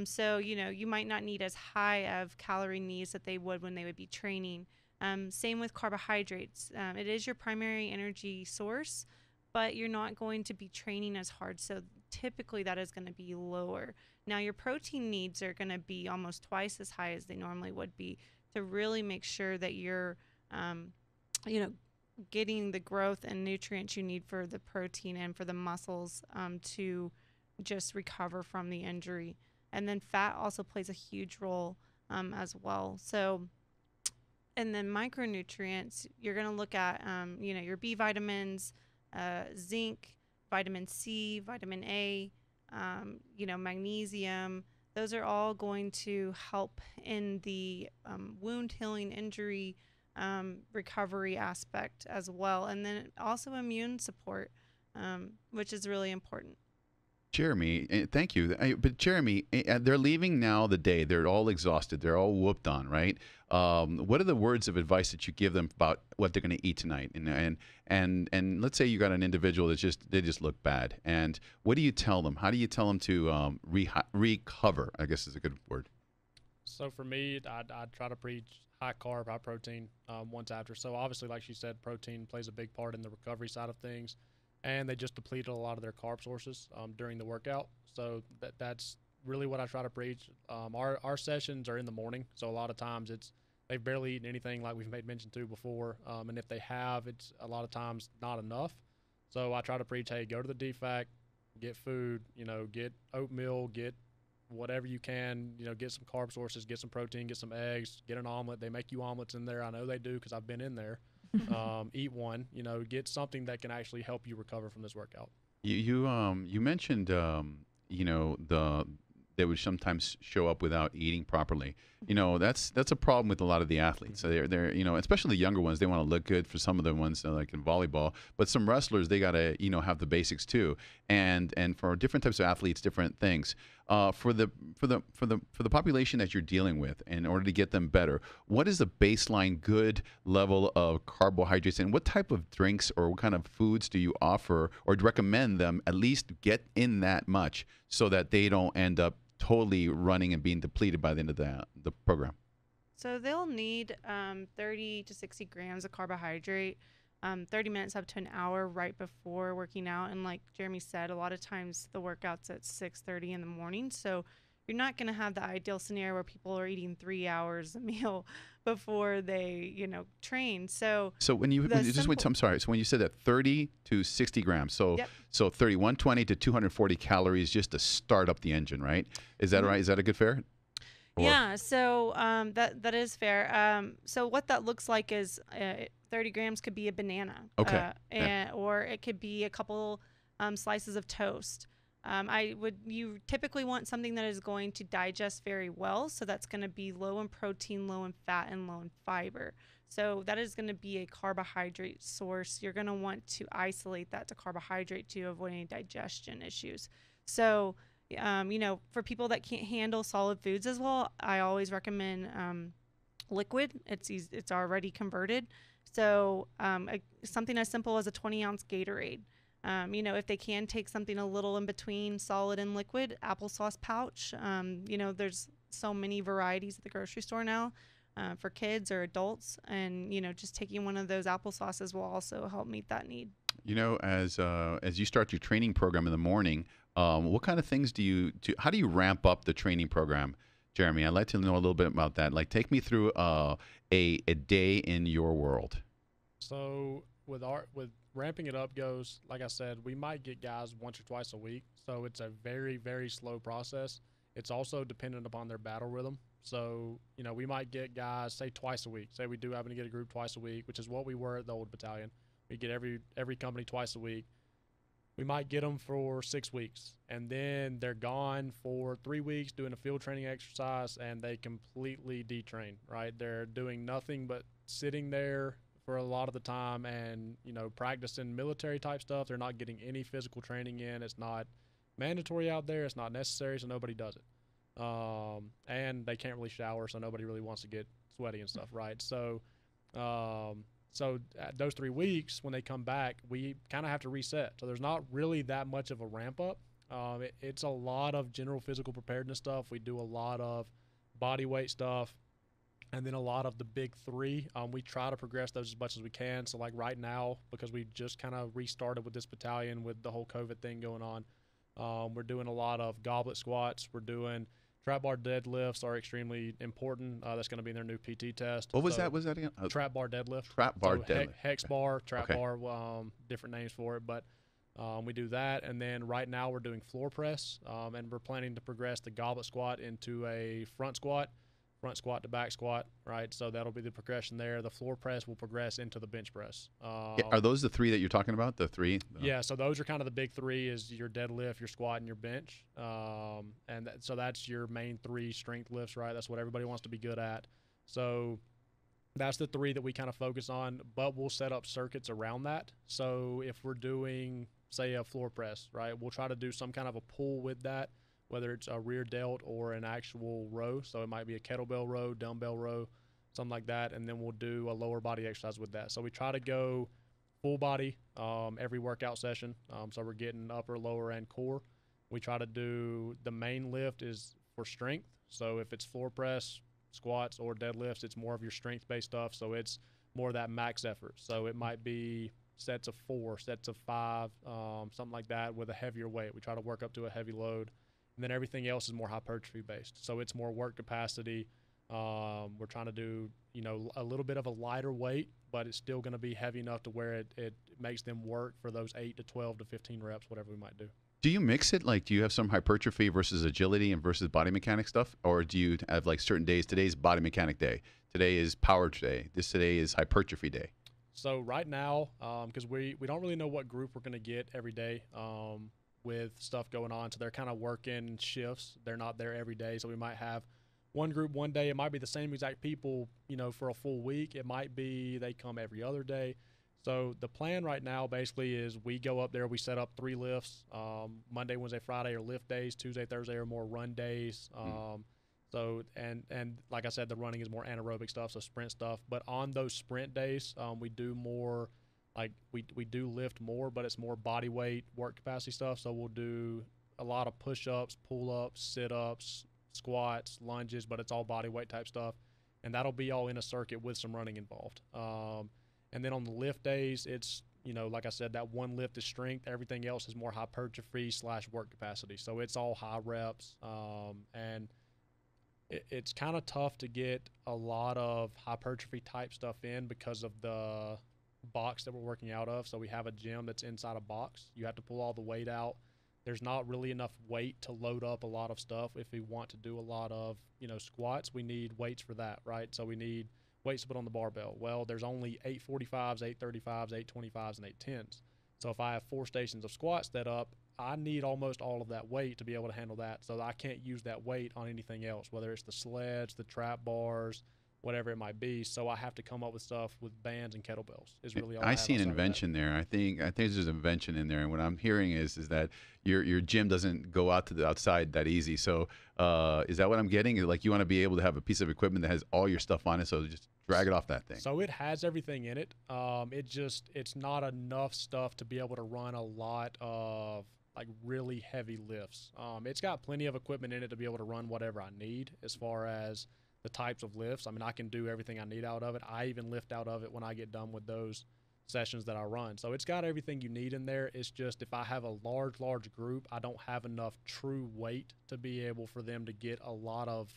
So, you might not need as high of calorie needs that they would when they would be training. Same with carbohydrates. It is your primary energy source, but you're not going to be training as hard. So typically that is going to be lower. Now your protein needs are going to be almost twice as high as they normally would be to really make sure that you're, getting the growth and nutrients you need for the protein and for the muscles to just recover from the injury. And then fat also plays a huge role as well. So, and then micronutrients, you're going to look at, your B vitamins, zinc, vitamin C, vitamin A, magnesium. Those are all going to help in the wound healing, injury recovery aspect as well. And then also immune support, which is really important. Jeremy, thank you. But Jeremy, they're leaving now the day. They're all exhausted. They're all whooped on, right? What are the words of advice that you give them about what they're going to eat tonight? And let's say you got an individual they just look bad. And what do you tell them? How do you tell them to recover? I guess is a good word. So for me, I try to preach high carb, high protein once after. So obviously, like she said, protein plays a big part in the recovery side of things. And they just depleted a lot of their carb sources during the workout. So that's really what I try to preach. Our sessions are in the morning, so a lot of times they've barely eaten anything like we've made mention to before. And if they have, it's a lot of times not enough. So I try to preach, hey, go to the DFAC, get food, get oatmeal, get whatever you can, get some carb sources, get some protein, get some eggs, get an omelet. They make you omelets in there. I know they do because I've been in there. Eat one, get something that can actually help you recover from this workout. You mentioned they would sometimes show up without eating properly. That's a problem with a lot of the athletes. So they're especially the younger ones, they want to look good. For some of the ones like in volleyball, but some wrestlers, they got to have the basics too. And for different types of athletes, different things. For the population that you're dealing with, in order to get them better, what is the baseline good level of carbohydrates, and what type of drinks or what kind of foods do you offer or recommend them at least get in that much so that they don't end up totally running and being depleted by the end of the program? So they'll need 30 to 60 grams of carbohydrate, 30 minutes up to an hour right before working out. And like Jeremy said, a lot of times the workout's at 6:30 in the morning. So you're not going to have the ideal scenario where people are eating 3 hours a meal before they, train. So when you just went, I'm sorry. So when you said that 30 to 60 grams, so Yep. so 120 to 240 calories just to start up the engine, right? Is that right? Is that a good fare? Yeah, so that is fair. So what that looks like is 30 grams could be a banana. Okay. Or it could be a couple slices of toast. You typically want something that is going to digest very well. So that's going to be low in protein, low in fat, and low in fiber. So that is going to be a carbohydrate source. You're going to want to isolate that to carbohydrate to avoid any digestion issues. So for people that can't handle solid foods as well, I always recommend liquid. It's already converted. So something as simple as a 20-ounce Gatorade. If they can take something a little in between solid and liquid, applesauce pouch. There's so many varieties at the grocery store now for kids or adults. And, just taking one of those applesauces will also help meet that need. As you start your training program in the morning, what kind of things do you do? How do you ramp up the training program, Jeremy? I'd like to know a little bit about that. Like, take me through a day in your world. So with ramping it up goes, like I said, we might get guys once or twice a week. So it's a very, very slow process. It's also dependent upon their battle rhythm. So, we might get guys, say, twice a week. Say we do happen to get a group twice a week, which is what we were at the old battalion. We get every company twice a week. We might get them for 6 weeks, and then they're gone for 3 weeks doing a field training exercise, and they completely detrain, right? They're doing nothing but sitting there for a lot of the time and, practicing military type stuff. They're not getting any physical training in. It's not mandatory out there. It's not necessary, so nobody does it. And they can't really shower, so nobody really wants to get sweaty and stuff, right? So at those 3 weeks, when they come back, we kind of have to reset. So there's not really that much of a ramp up. It's a lot of general physical preparedness stuff. We do a lot of body weight stuff, and then a lot of the big three. We try to progress those as much as we can. So like right now, because we just kind of restarted with this battalion with the whole COVID thing going on, we're doing a lot of goblet squats. We're doing trap bar deadlifts are extremely important. That's going to be in their new PT test. What was that? Was that again? Trap bar deadlift. Trap bar deadlift. Hex bar, trap Okay. bar, different names for it. But we do that. And then right now we're doing floor press. And we're planning to progress the goblet squat into a front squat to back squat, right? So that'll be the progression there. The floor press will progress into the bench press. Are those the three that you're talking about? The three? Yeah, so those are kind of the big three: is your deadlift, your squat, and your bench. So that's your main three strength lifts, right? That's what everybody wants to be good at. So that's the three that we kind of focus on, but we'll set up circuits around that. So if we're doing say a floor press, right? We'll try to do some kind of a pull with that, whether it's a rear delt or an actual row. So it might be a kettlebell row, dumbbell row, something like that. And then we'll do a lower body exercise with that. So we try to go full body every workout session. So we're getting upper, lower, and core. We try to do the main lift is for strength. So if it's floor press, squats, or deadlifts, it's more of your strength-based stuff. So it's more of that max effort. So it might be sets of 4, sets of 5, something like that with a heavier weight. We try to work up to a heavy load. And then everything else is more hypertrophy-based. So it's more work capacity. We're trying to do, a little bit of a lighter weight, but it's still going to be heavy enough to where it makes them work for those 8 to 12 to 15 reps, whatever we might do. Do you mix it? Like, do you have some hypertrophy versus agility and versus body mechanic stuff? Or do you have like certain days? Today's body mechanic day. Today is power day. Today is hypertrophy day. So right now, because we don't really know what group we're going to get every day with stuff going on. So they're kind of working shifts. They're not there every day. So we might have one group one day. It might be the same exact people, for a full week. It might be they come every other day. So the plan right now basically is we go up there, we set up 3 lifts. Monday, Wednesday, Friday are lift days. Tuesday, Thursday are more run days. So and like I said, the running is more anaerobic stuff, so sprint stuff. But on those sprint days, we do more, like we do lift more, but it's more body weight, work capacity stuff. So we'll do a lot of push-ups, pull-ups, sit-ups, squats, lunges, but it's all body weight type stuff. And that'll be all in a circuit with some running involved. And then on the lift days, it's, like I said, that one lift is strength. Everything else is more hypertrophy / work capacity. So it's all high reps. And it's kind of tough to get a lot of hypertrophy type stuff in because of the box that we're working out of. So we have a gym that's inside a box. You have to pull all the weight out. There's not really enough weight to load up a lot of stuff. If we want to do a lot of, squats, we need weights for that, right? So we need weights to put on the barbell. Well, there's only 845s, 835s, 825s, and 810s. So if I have 4 stations of squats set up, I need almost all of that weight to be able to handle that. So I can't use that weight on anything else, whether it's the sleds, the trap bars, whatever it might be. So I have to come up with stuff with bands and kettlebells is really all I see an invention there. I think there's an invention in there. And what I'm hearing is that your gym doesn't go out to the outside that easy. So is that what I'm getting? Like, you want to be able to have a piece of equipment that has all your stuff on it, so just drag it off that thing. So it has everything in it. It's not enough stuff to be able to run a lot of like really heavy lifts. It's got plenty of equipment in it to be able to run whatever I need as far as the types of lifts. I mean, I can do everything I need out of it. I even lift out of it when I get done with those sessions that I run. So it's got everything you need in there. It's just if I have a large group, I don't have enough true weight to be able for them to get a lot of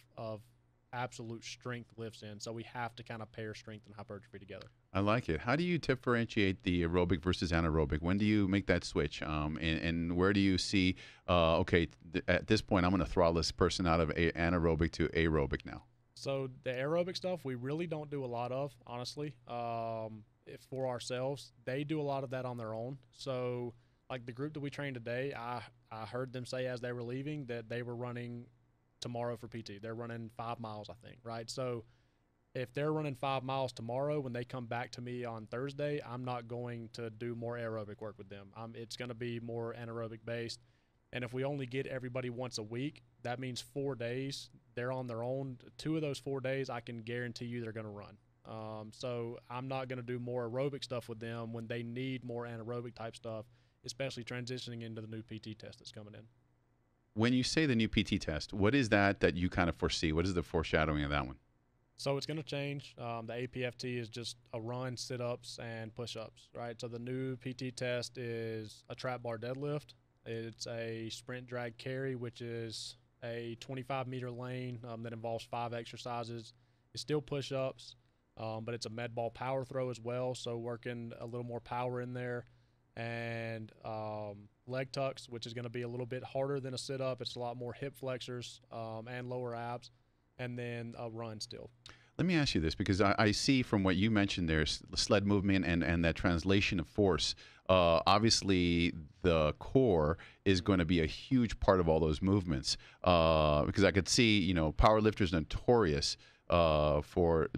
absolute strength lifts in. So we have to kind of pair strength and hypertrophy together. I like it. How do you differentiate the aerobic versus anaerobic? When do you make that switch? And where do you see, at this point, I'm going to throttle this person out of anaerobic to aerobic now? So the aerobic stuff, we really don't do a lot of, honestly, for ourselves. They do a lot of that on their own. So like the group that we trained today, I heard them say as they were leaving that they were running tomorrow for PT. They're running 5 miles, I think, right? So if they're running 5 miles tomorrow, when they come back to me on Thursday, I'm not going to do more aerobic work with them. It's going to be more anaerobic based. And if we only get everybody once a week, that means 4 days they're on their own. 2 of those 4 days, I can guarantee you they're going to run. So I'm not going to do more aerobic stuff with them when they need more anaerobic type stuff, especially transitioning into the new PT test that's coming in. When you say the new PT test, what is that you kind of foresee? What is the foreshadowing of that one? So it's going to change. The APFT is just a run, sit-ups, and push-ups, right? So the new PT test is a trap bar deadlift. It's a sprint drag carry, which is a 25-meter lane that involves 5 exercises. It's still push-ups, but it's a med ball power throw as well, so working a little more power in there. And leg tucks, which is going to be a little bit harder than a sit-up. It's a lot more hip flexors and lower abs, and then a run still. Let me ask you this, because I see from what you mentioned there, sled movement and that translation of force. Obviously, the core is going to be a huge part of all those movements, because I could see, power lifters notorious for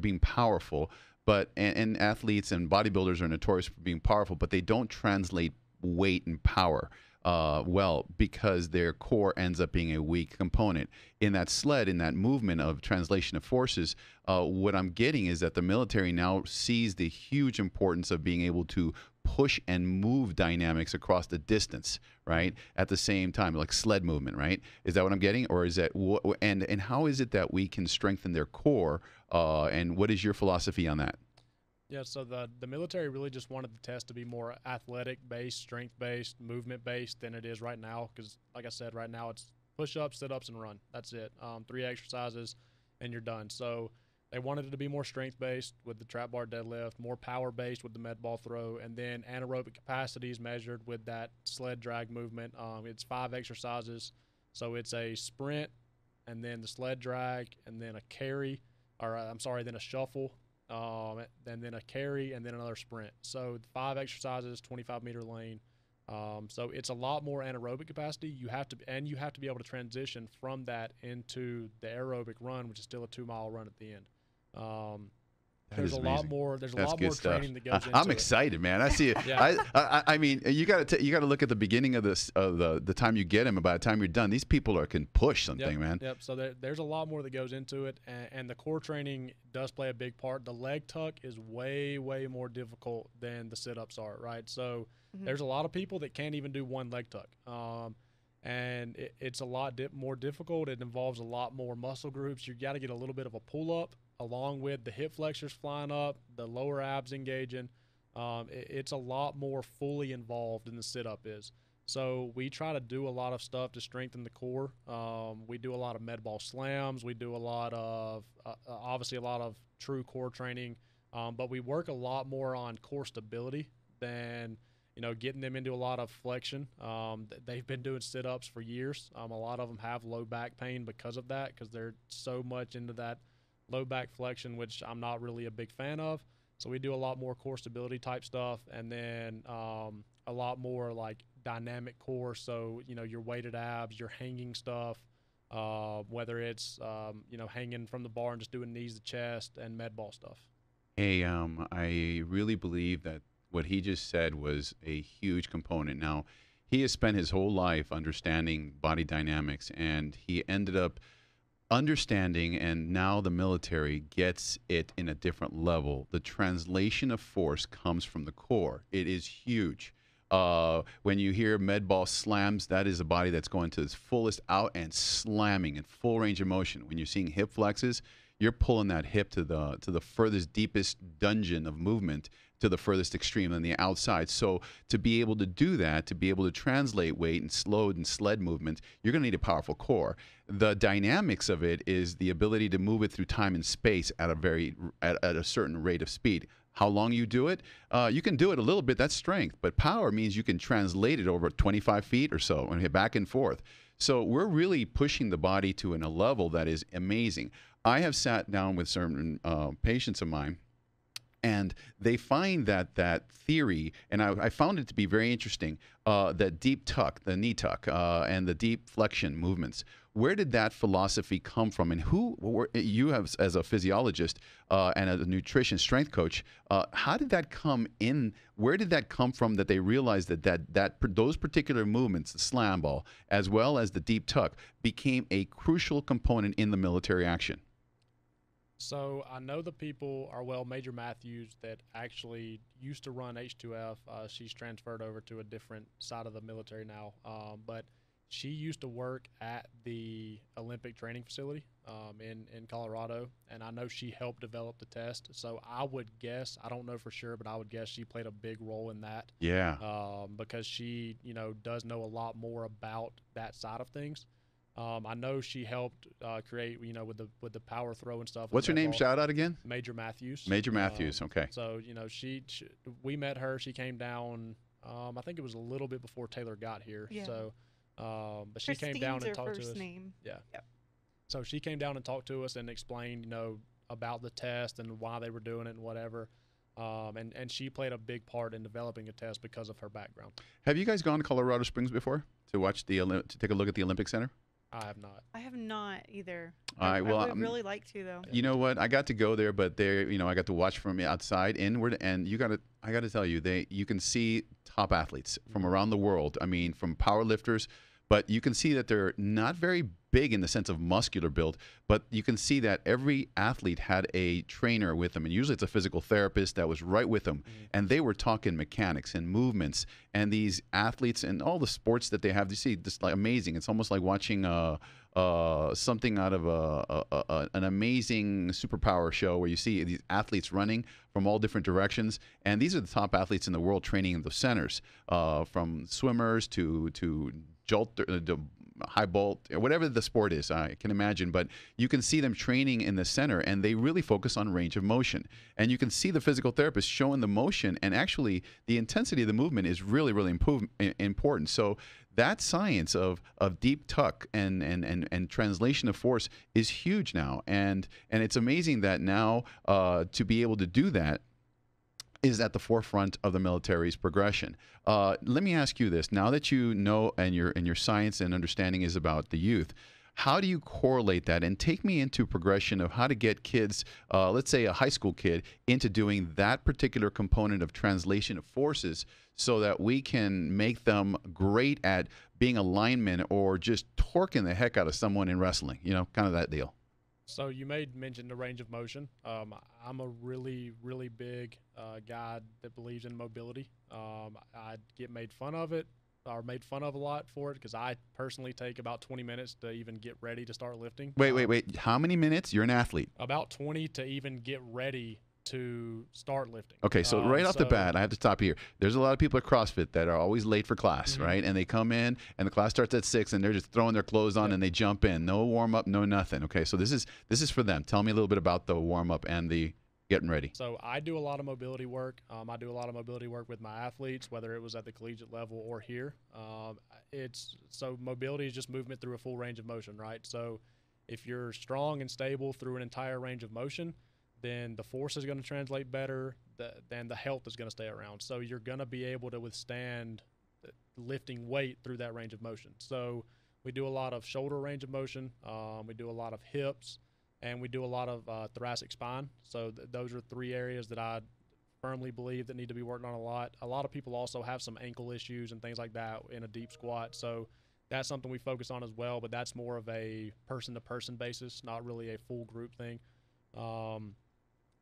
being powerful, but and athletes and bodybuilders are notorious for being powerful, but they don't translate weight and power well, because their core ends up being a weak component. In that sled, in that movement of translation of forces, what I'm getting is that the military now sees the huge importance of being able to push and move dynamics across the distance, right? At the same time, like sled movement, right? Is that what I'm getting? Or is that, and how is it that we can strengthen their core? And what is your philosophy on that? Yeah, so the military really just wanted the test to be more athletic-based, strength-based, movement-based than it is right now. Because, like I said, right now it's push-ups, sit-ups, and run. That's it. 3 exercises, and you're done. So they wanted it to be more strength-based with the trap bar deadlift, more power-based with the med ball throw, and then anaerobic capacity is measured with that sled drag movement. It's 5 exercises. So it's a sprint, and then the sled drag, and then a carry, then a shuffle. And then a carry, and then another sprint. So 5 exercises, 25-meter lane. So it's a lot more anaerobic capacity. You have to be able to transition from that into the aerobic run, which is still a 2-mile run at the end. There's a lot more training that goes into it. I'm excited, man. I see it. Yeah. I mean, you got to look at the beginning of this, the time you get them, and by the time you're done, these people can push something, man. Yep. So there's a lot more that goes into it, and the core training does play a big part. The leg tuck is way, way more difficult than the sit-ups are, right? So there's a lot of people that can't even do one leg tuck. And it's a lot more difficult. It involves a lot more muscle groups. You got to get a little bit of a pull-up, along with the hip flexors flying up, the lower abs engaging. It's a lot more fully involved than the sit-up is. So we try to do a lot of stuff to strengthen the core. We do a lot of med ball slams. We do a lot of, obviously a lot of true core training. But we work a lot more on core stability than, getting them into a lot of flexion. They've been doing sit-ups for years. A lot of them have low back pain because of that, because they're so much into that low back flexion, which I'm not really a big fan of. So we do a lot more core stability type stuff, and then a lot more like dynamic core. So, your weighted abs, your hanging stuff, whether it's, hanging from the bar and just doing knees to chest, and med ball stuff. Hey, I really believe that what he just said was a huge component. Now, he has spent his whole life understanding body dynamics, and he ended up understanding, and now the military gets it in a different level. The translation of force comes from the core. It is huge. When you hear med ball slams, that is a body that's going to its fullest out and slamming in full range of motion. When you're seeing hip flexes, you're pulling that hip to the furthest, deepest dungeon of movement, to the furthest extreme on the outside. So to be able to do that, to be able to translate weight and slowed and sled movement, you're going to need a powerful core. The dynamics of it is the ability to move it through time and space at a certain rate of speed. How long you do it, you can do it a little bit. That's strength. But power means you can translate it over 25 feet or so and hit back and forth. So we're really pushing the body to a level that is amazing. I have sat down with certain patients of mine, and they find that theory, and I found it to be very interesting, that deep tuck, the knee tuck, and the deep flexion movements. Where did that philosophy come from? And you have, as a physiologist and as a nutrition strength coach, how did that come in? Where did that come from that they realized that those particular movements, the slam ball, as well as the deep tuck, became a crucial component in the military action? So I know the people are, Major Matthews, that actually used to run H2F. She's transferred over to a different side of the military now. But she used to work at the Olympic training facility in Colorado, and I know she helped develop the test. So I would guess, I don't know for sure, but I would guess she played a big role in that. Yeah. Because she, does know a lot more about that side of things. I know she helped create, with the power throw and stuff. What's her name? Shout out again. Major Matthews. Major Matthews. Okay. So we met her. She came down. I think it was a little bit before Taylor got here. Yeah. So, but she came down and talked to us. Name. Yeah. Yep. So she came down and talked to us and explained, about the test and why they were doing it and whatever. And she played a big part in developing a test because of her background. Have you guys gone to Colorado Springs before to watch to take a look at the Olympic Center? I have not. I have not either. All right, well, I would really like to though. You know what? I got to go there, but there, I got to watch from outside inward, and I got to tell you, you can see top athletes from around the world. I mean, from power lifters, but you can see that they're not very big in the sense of muscular build, but you can see that every athlete had a trainer with them, and usually it's a physical therapist that was right with them, and they were talking mechanics and movements, and these athletes and all the sports that they have, you see, just like amazing. It's almost like watching something out of an amazing superpower show where you see these athletes running from all different directions, and these are the top athletes in the world training in the centers, from swimmers to high bolt, whatever the sport is, I can imagine. But you can see them training in the center, and they really focus on range of motion. And you can see the physical therapist showing the motion, and actually the intensity of the movement is really, really important. So that science of deep tuck and translation of force is huge now. And it's amazing that now to be able to do that is at the forefront of the military's progression. Let me ask you this: now that you know, and your science and understanding is about the youth, how do you correlate that, and take me into progression of how to get kids, let's say a high school kid, into doing that particular component of translation of forces, so that we can make them great at being a lineman or just torquing the heck out of someone in wrestling, kind of that deal. So you made mention the range of motion. I'm a really, really big guy that believes in mobility. I get made fun of a lot for it, because I personally take about 20 minutes to even get ready to start lifting. Wait. How many minutes? You're an athlete. About 20 to even get ready to start lifting. Okay, so right off the bat, I have to stop here. There's a lot of people at CrossFit that are always late for class, right? And they come in, and the class starts at 6, and they're just throwing their clothes on, and they jump in. No warm up, no nothing. Okay, so this is for them. Tell me a little bit about the warm up and the getting ready. So I do a lot of mobility work. I do a lot of mobility work with my athletes, whether it was at the collegiate level or here. So mobility is just movement through a full range of motion, right? So if you're strong and stable through an entire range of motion, then the force is going to translate better, then the health is going to stay around. So you're going to be able to withstand lifting weight through that range of motion. So we do a lot of shoulder range of motion. We do a lot of hips, and we do a lot of thoracic spine. So those are 3 areas that I firmly believe that need to be worked on a lot. A lot of people also have some ankle issues and things like that in a deep squat. So that's something we focus on as well, but that's more of a person-to-person basis, not really a full group thing.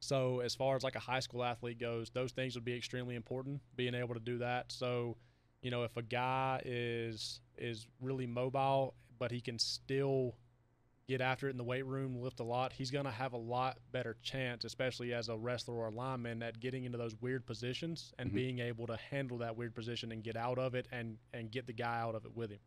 So as far as like a high school athlete goes, those things would be extremely important, being able to do that. So, if a guy is really mobile, but he can still get after it in the weight room, lift a lot, he's going to have a lot better chance, especially as a wrestler or a lineman, at getting into those weird positions and being able to handle that weird position and get out of it and get the guy out of it with him.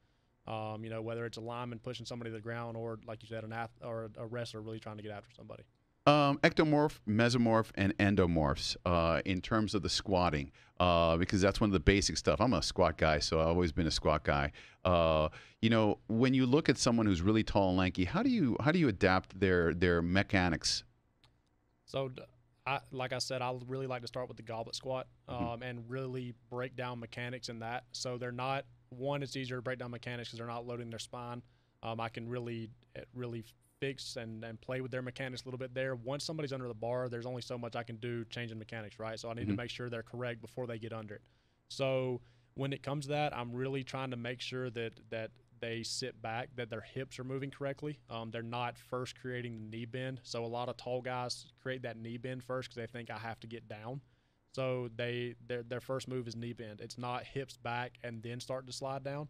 Whether it's a lineman pushing somebody to the ground, or like you said, or a wrestler really trying to get after somebody. Ectomorph, mesomorph, and endomorphs in terms of the squatting, because that's one of the basic stuff. I'm a squat guy, so I've always been a squat guy. When you look at someone who's really tall and lanky, how do you adapt their mechanics? So, like I said, I really like to start with the goblet squat and really break down mechanics in that. So they're not, it's easier to break down mechanics because they're not loading their spine. I can really fix and play with their mechanics a little bit there. Once somebody's under the bar, there's only so much I can do changing mechanics, right? So I need to make sure they're correct before they get under it. So when it comes to that, I'm really trying to make sure that they sit back, that their hips are moving correctly. They're not first creating the knee bend. So a lot of tall guys create that knee bend first because they think I have to get down. So their first move is knee bend. It's not hips back and then start to slide down.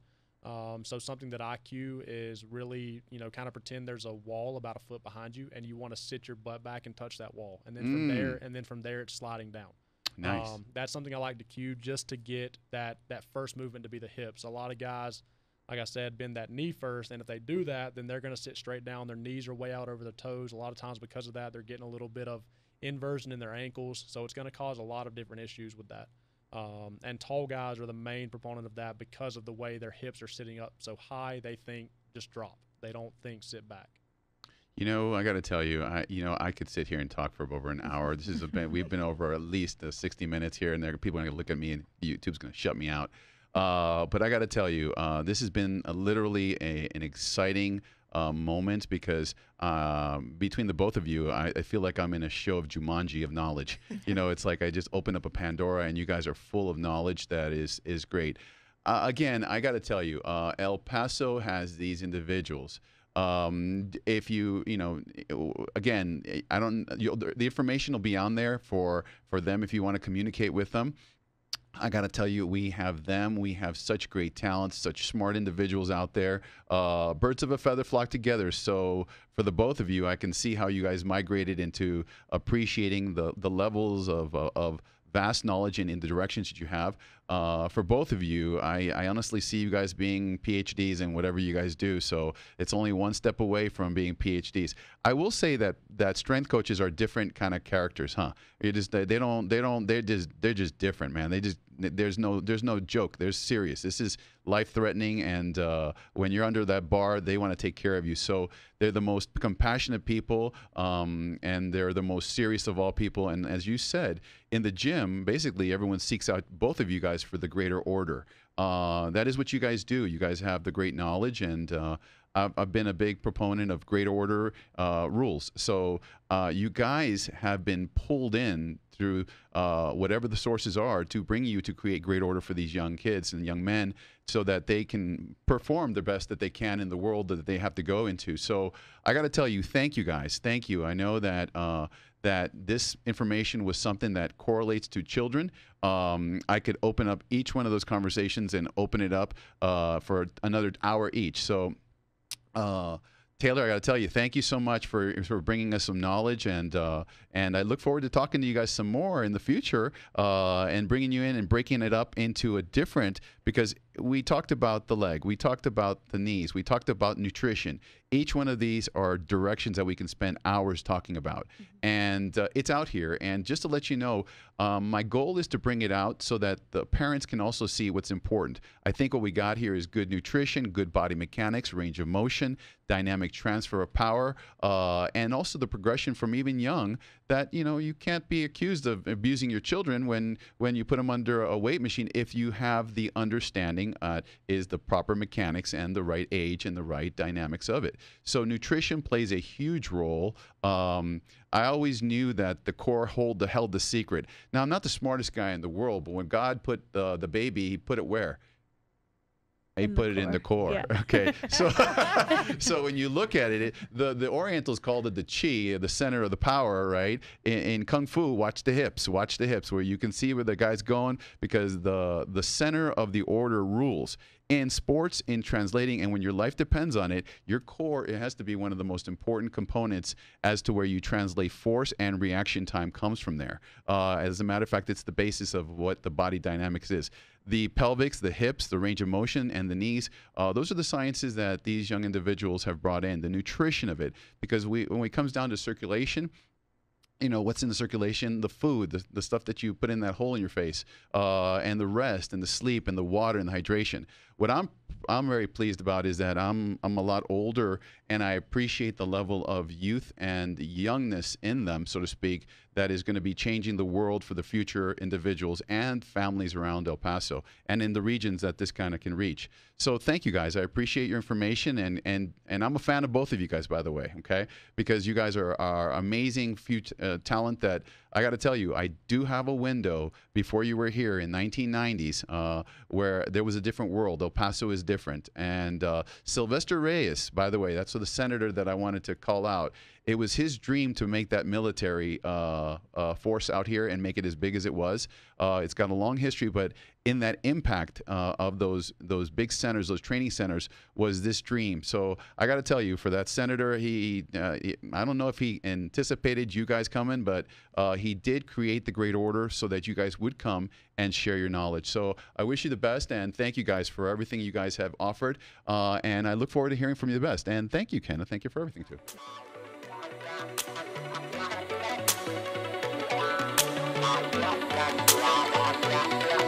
So something that I cue is really, kind of pretend there's a wall about a foot behind you, and you want to sit your butt back and touch that wall, and then from there, it's sliding down. Nice. That's something I like to cue just to get that first movement to be the hips. A lot of guys, like I said, bend that knee first, and if they do that, then they're going to sit straight down. Their knees are way out over their toes. A lot of times because of that, they're getting a little bit of inversion in their ankles, so it's going to cause a lot of different issues with that. And tall guys are the main proponent of that because of the way their hips are sitting up so high. They think just drop. They don't think sit back. I got to tell you, I could sit here and talk for over an hour. We've been over at least 60 minutes here, and people are going to look at me, and YouTube's going to shut me out. But I got to tell you, this has been literally an exciting moment because between the both of you, I feel like I'm in a show of Jumanji of knowledge. You know, it's like I just opened up a Pandora, and you guys are full of knowledge that is great. Again, I got to tell you, El Paso has these individuals. If you know, again, the information will be on there for them if you want to communicate with them. I got to tell you, we have them. We have such great talents, such smart individuals out there. Birds of a feather flock together. So for the both of you, I can see how you guys migrated into appreciating the levels of vast knowledge and in the directions that you have. For both of you, I honestly see you guys being PhDs in whatever you guys do. So it's only one step away from being PhDs. I will say that strength coaches are different kind of characters, huh? They're just different, man. There's no joke. They're serious. This is life-threatening, and when you're under that bar, they want to take care of you. So they're the most compassionate people, and they're the most serious of all people. And as you said, in the gym, basically everyone seeks out both of you guys for the greater order. That is what you guys do. You guys have the great knowledge, and I've been a big proponent of great order rules. So you guys have been pulled in through whatever the sources are to bring you to create great order for these young kids and young men so that they can perform the best that they can in the world that they have to go into. So I got to tell you, thank you guys. Thank you. I know that that this information was something that correlates to children. I could open up each one of those conversations and open it up for another hour each. So Taylor, I got to tell you, thank you so much for bringing us some knowledge, and I look forward to talking to you guys some more in the future, and bringing you in and breaking it up into a different, because we talked about the leg, we talked about the knees, we talked about nutrition. Each one of these are directions that we can spend hours talking about, and it's out here. And just to let you know, my goal is to bring it out so that the parents can also see what's important. I think what we got here is good nutrition, good body mechanics, range of motion, dynamic transfer of power, and also the progression from even young, that, you know, you can't be accused of abusing your children when you put them under a weight machine if you have the understanding is the proper mechanics and the right age and the right dynamics of it. So nutrition plays a huge role. I always knew that the core held the secret. Now, I'm not the smartest guy in the world, but when God put the baby, he put it where? He put it in the core. Yeah. Okay, so so when you look at it, the Orientals called it the chi, the center of the power, right? In Kung Fu, watch the hips, where you can see where the guy's going, because the center of the order rules. In sports, in translating, and when your life depends on it, your core, it has to be one of the most important components as to where you translate force, and reaction time comes from there. As a matter of fact, it's the basis of what the body dynamics is. The pelvics, the hips, the range of motion, and the knees, those are the sciences that these young individuals have brought in, the nutrition of it. Because when it comes down to circulation, you know, what's in the circulation? The food, the stuff that you put in that hole in your face, and the rest, and the sleep, and the water, and the hydration. What I'm very pleased about is that I'm a lot older, and I appreciate the level of youth and youngness in them, so to speak, that is going to be changing the world for the future individuals and families around El Paso and in the regions that this kind of can reach. So thank you guys. I appreciate your information, and I'm a fan of both of you guys, by the way, okay? Because you guys are amazing future talent that, I got to tell you, I do have a window before you were here in 1990s where there was a different world. El Paso is different. And Sylvester Reyes, by the way, that's the senator that I wanted to call out. It was his dream to make that military force out here and make it as big as it was. It's got a long history, but in that impact of those big centers, those training centers, was this dream. So I got to tell you, for that senator, I don't know if he anticipated you guys coming, but he did create the great order so that you guys would come and share your knowledge. So I wish you the best, and thank you guys for everything you guys have offered. And I look forward to hearing from you the best. And thank you, Kenna. Thank you for everything, too. Yeah.